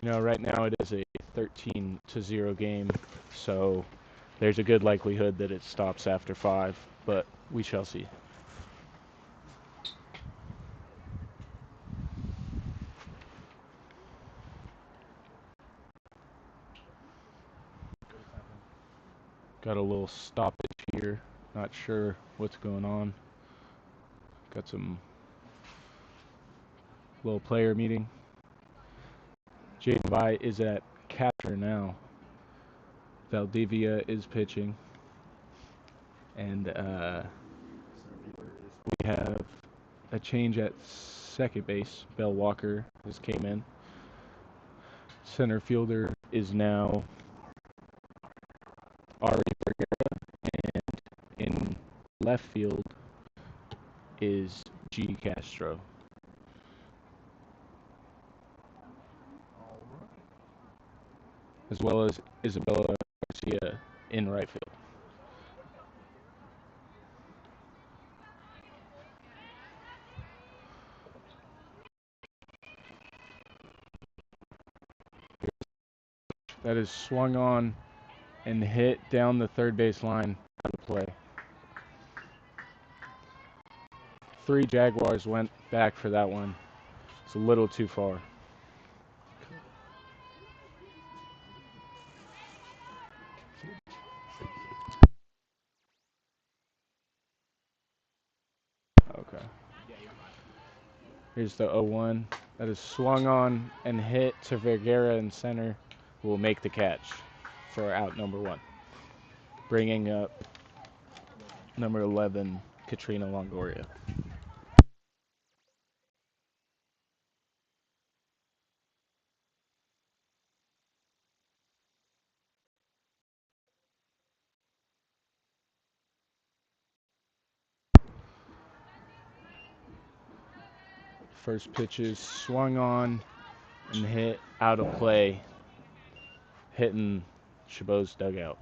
You know, right now it is a 13-0 game, so there's a good likelihood that it stops after 5, but we shall see. Got a little stoppage here. Not sure what's going on. Got some little player meeting. Jaden Vi is at catcher now. Valdivia is pitching. And we have a change at second base. Bell Walker just came in. Center fielder is now Ari Vergara, and in left field is G. Castro. As well as Isabella Garcia in right field. That is swung on and hit down the third base line out of play. 3 Jaguars went back for that one. It's a little too far. Okay. Here's the 0-1. That is swung on and hit to Vergara in center. Will make the catch for out number 1. Bringing up number 11, Katrina Longoria. First pitch is swung on and hit out of play, hitting Chabot's dugout.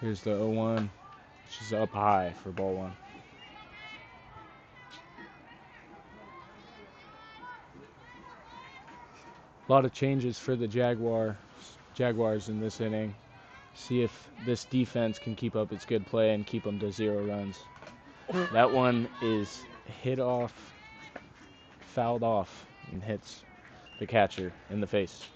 Here's the 0-1. She's up high for ball 1. A lot of changes for the Jaguars in this inning. See if this defense can keep up its good play and keep them to 0 runs. That one is hit off, fouled off, and hits the catcher in the face.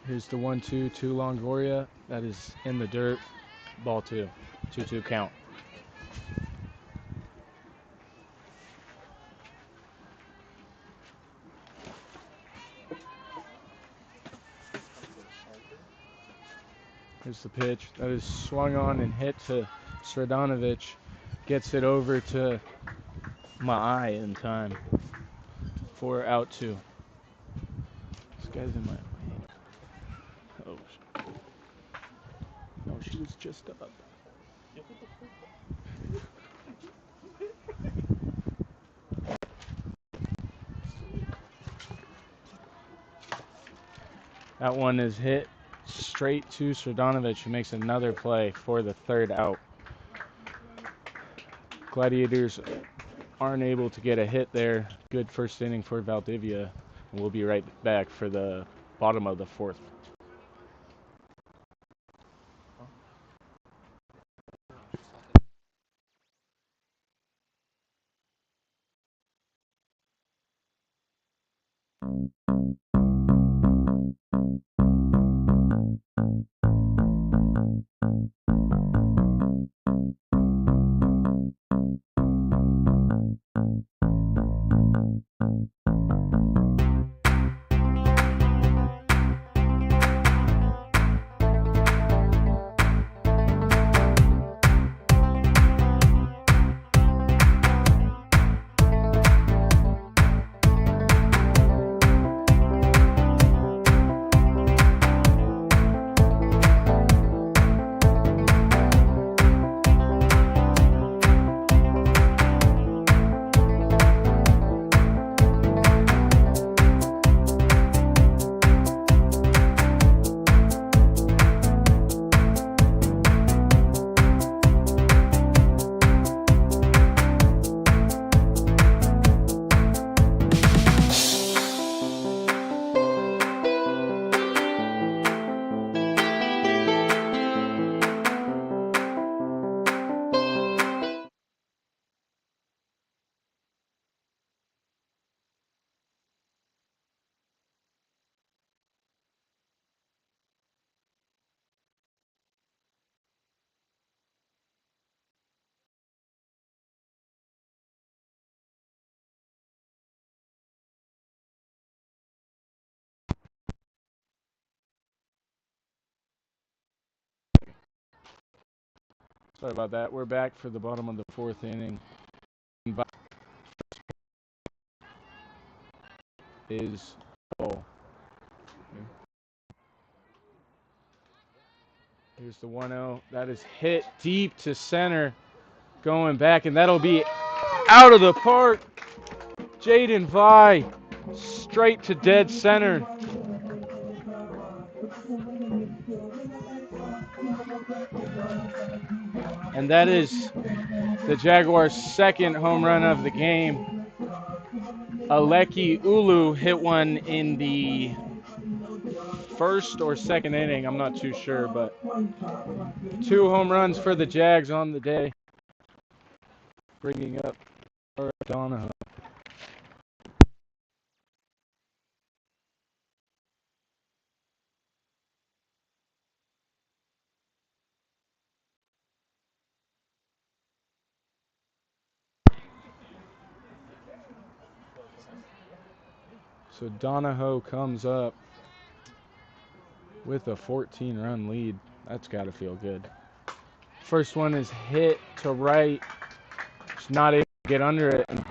Here's the 1-2 to Longoria. That is in the dirt. Ball 2. 2-2 count. Here's the pitch. That is swung on and hit to Sredonovich. Gets it over to Ma'ai in time. for out 2. This guy's in my way. Oh, no, she was just up. That one is hit straight to Srdanovich, who makes another play for the 3rd out. Gladiators aren't able to get a hit there. Good first inning for Valdivia. And we'll be right back for the bottom of the 4th. Sorry about that. We're back for the bottom of the 4th inning. Is ball. Here's the 1-0. That is hit deep to center. Going back, and that'll be out of the park. Jaden Vi straight to dead center. And that is the Jaguars' 2nd home run of the game. Aleki Ulu hit one in the 1st or 2nd inning. I'm not too sure, but 2 home runs for the Jags on the day. Bringing up Donahoe. So Donahoe comes up with a 14-run lead. That's got to feel good. First one is hit to right. She's not able to get under it. And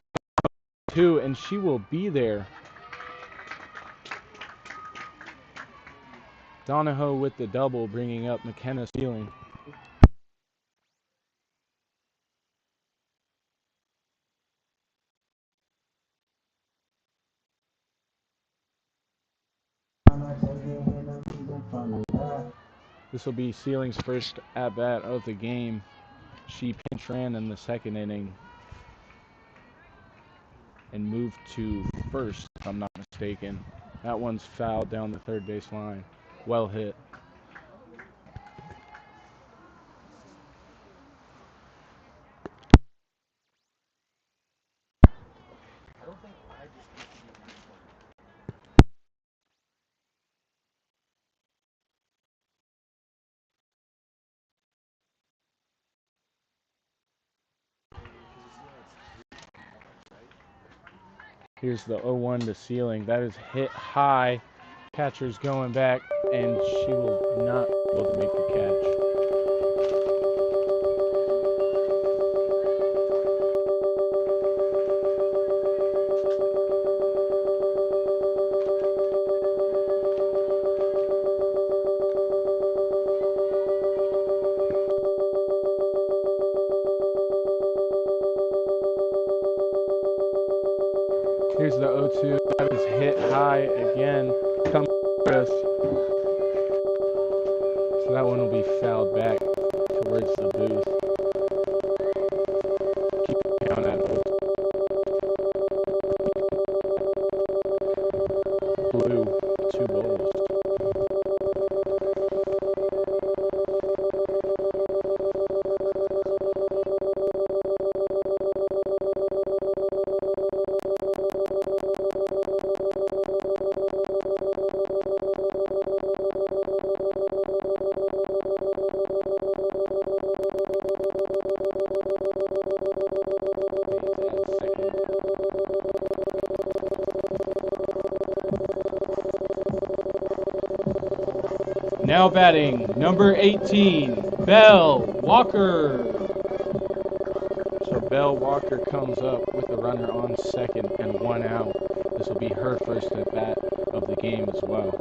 2, and she will be there. Donahoe with the double, bringing up McKenna Stealing. This will be Sealing's first at-bat of the game. She pinch ran in the 2nd inning and moved to first, if I'm not mistaken. That one's fouled down the 3rd base line. Well hit. Here's the 0-1 to Sealing. That is hit high. Catcher's going back, and she will not be able to make the catch. Here's the 0-2. That is hit high again. Come Chris. So that one will be fouled back towards the booth. Keep down that 0-2. Blue, 2 balls. Now batting, number 18, Bell Walker. So Bell Walker comes up with a runner on second and 1 out. This will be her first at bat of the game as well.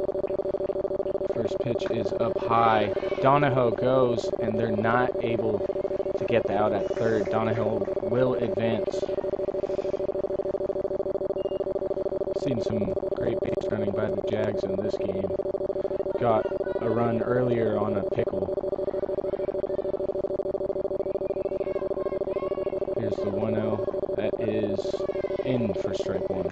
First pitch is up high. Donahoe goes, and they're not able to get the out at third. Donahoe will advance. Seen some great base running by the Jags in this game. Got a run earlier on a pickle. Here's the 1-0. That is in for strike one.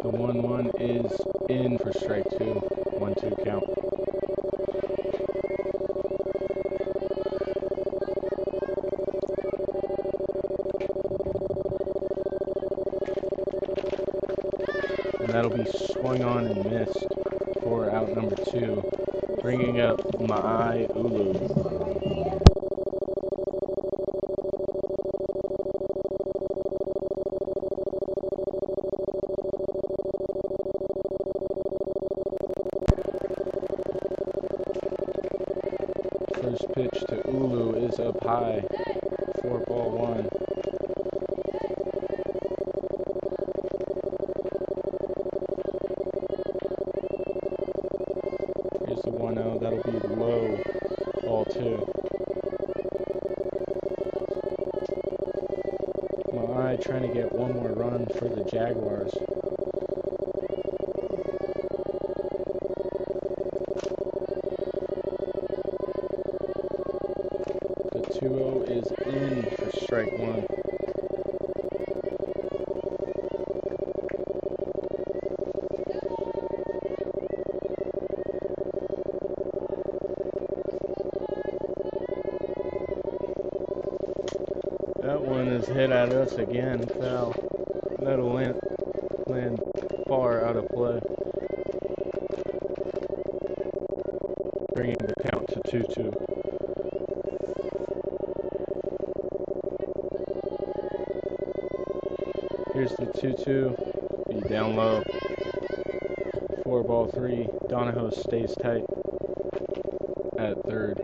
The 1-1 is in for strike two. 1-2 count. And that'll be swung on and missed for out number 2, bringing up Ma'ai Ulu. First pitch to Ulu is up high, 4-1. Here's the 1-0, that'll be low, ball 2. Ma'ai trying to get one more run for the Jaguars. The 2-0 is in for strike one. That one is hit at us again, foul. That'll land far out of play. Bringing the count to 2-2. Here's the 2-2, be down low. 4-3, Donahoe stays tight at third.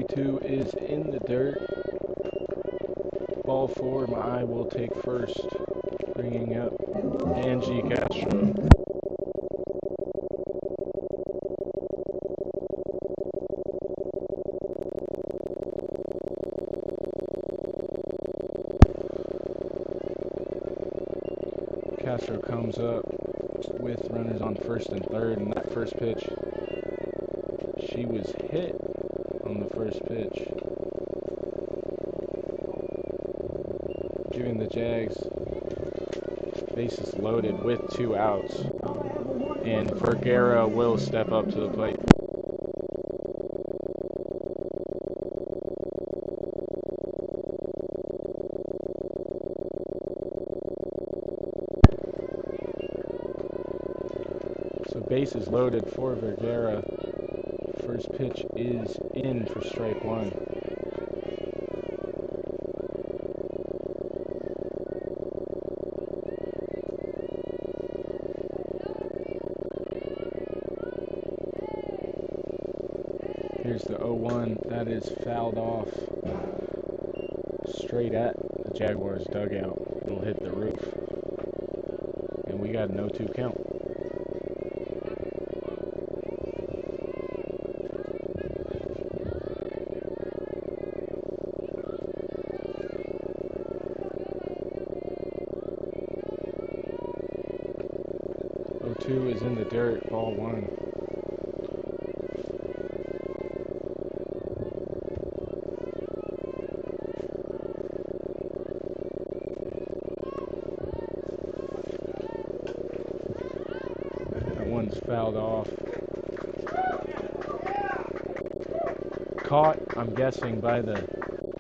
Two is in the dirt. Ball 4, Ma'ai will take first, bringing up Angie Castro. Castro comes up with runners on first and third, and that first pitch, she was hit on the first pitch, giving the Jags bases loaded with 2 outs, and Vergara will step up to the plate. So bases loaded for Vergara. First pitch is in for strike one. Here's the 0-1. That is fouled off straight at the Jaguars dugout. It'll hit the roof. And we got an 0-2 count. Two is in the dirt, ball one. That one's fouled off. Caught, I'm guessing, by the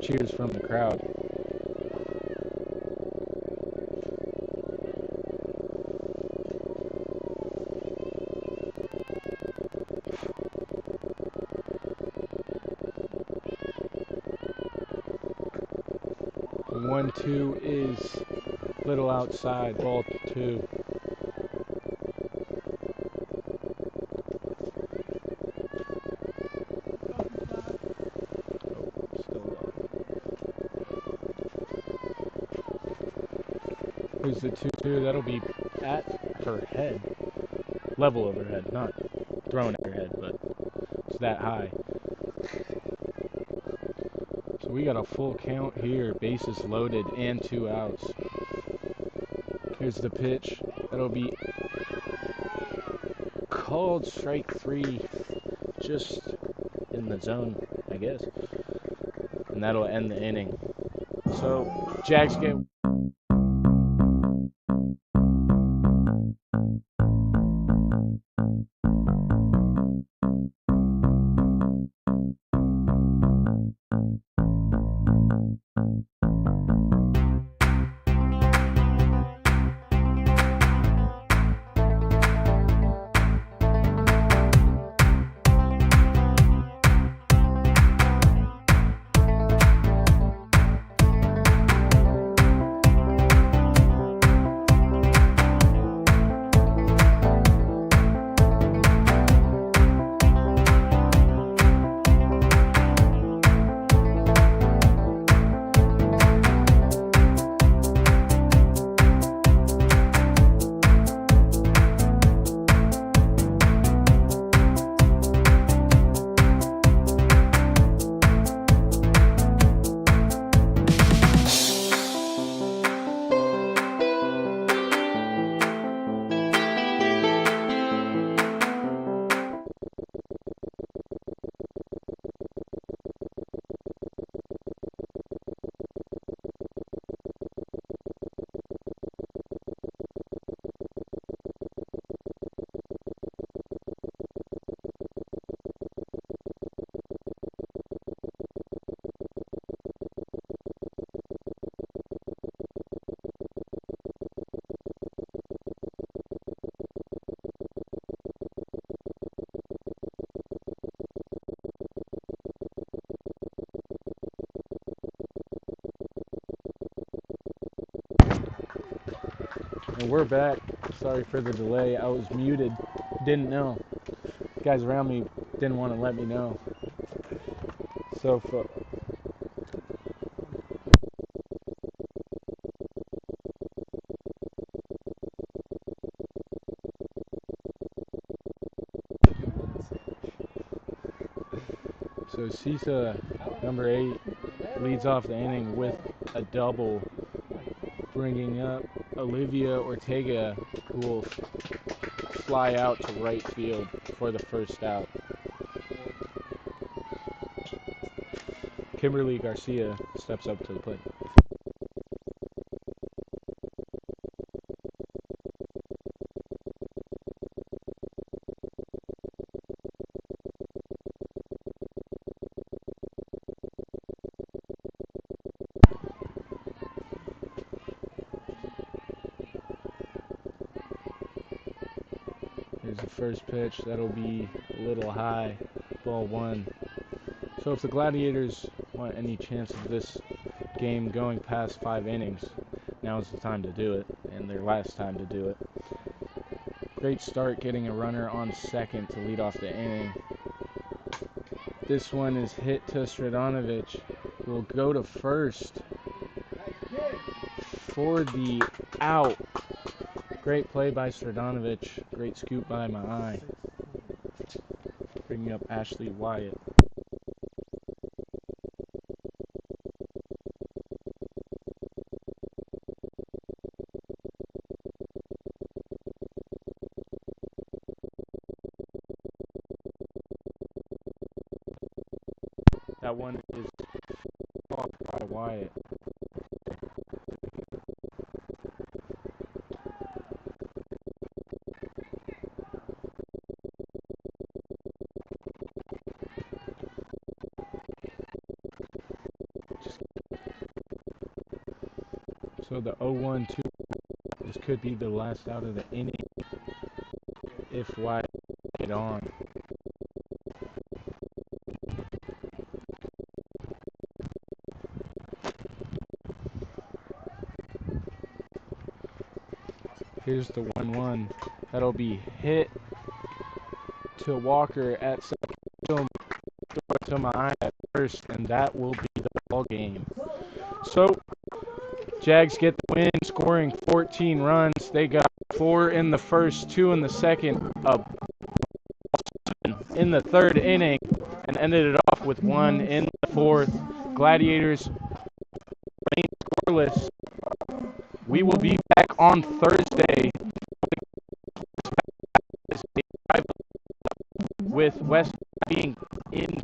cheers from the crowd. The 1-2 is a little outside, ball two. Here's the 2-2, that'll be at her head. Level of her head, not thrown at her head, but it's that high. So we got a full count here, bases loaded and 2 outs. Here's the pitch, that'll be called strike 3, just in the zone, I guess. And that'll end the inning. So Jags get and we're back. Sorry for the delay. I was muted. Didn't know. Guys around me didn't want to let me know. So Sisa, number 8, leads off the inning with a double, bringing up Olivia Ortega, who will fly out to right field for the first out. Kimberly Garcia steps up to the plate. Here's the first pitch. That'll be a little high, ball 1. So if the Gladiators want any chance of this game going past 5 innings, now's the time to do it, and their last time to do it. Great start getting a runner on second to lead off the inning. This one is hit to Stradanovic. Will go to first for the out. Great play by Stradanovic. Great scoop by my eye. Bringing up Ashley Wyatt. That one is off by Wyatt. So the 0-1-2, this could be the last out of the inning if Wyatt get on. Here's the 1-1. That'll be hit to Walker at second, to my eye at first, and that will be the ball game. So Jags get the win, scoring 14 runs. They got 4 in the first, 2 in the second, in the third inning, and ended it off with 1 in the fourth. Gladiators remain scoreless. We will be back on Thursday with West being in.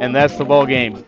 And that's the ball game.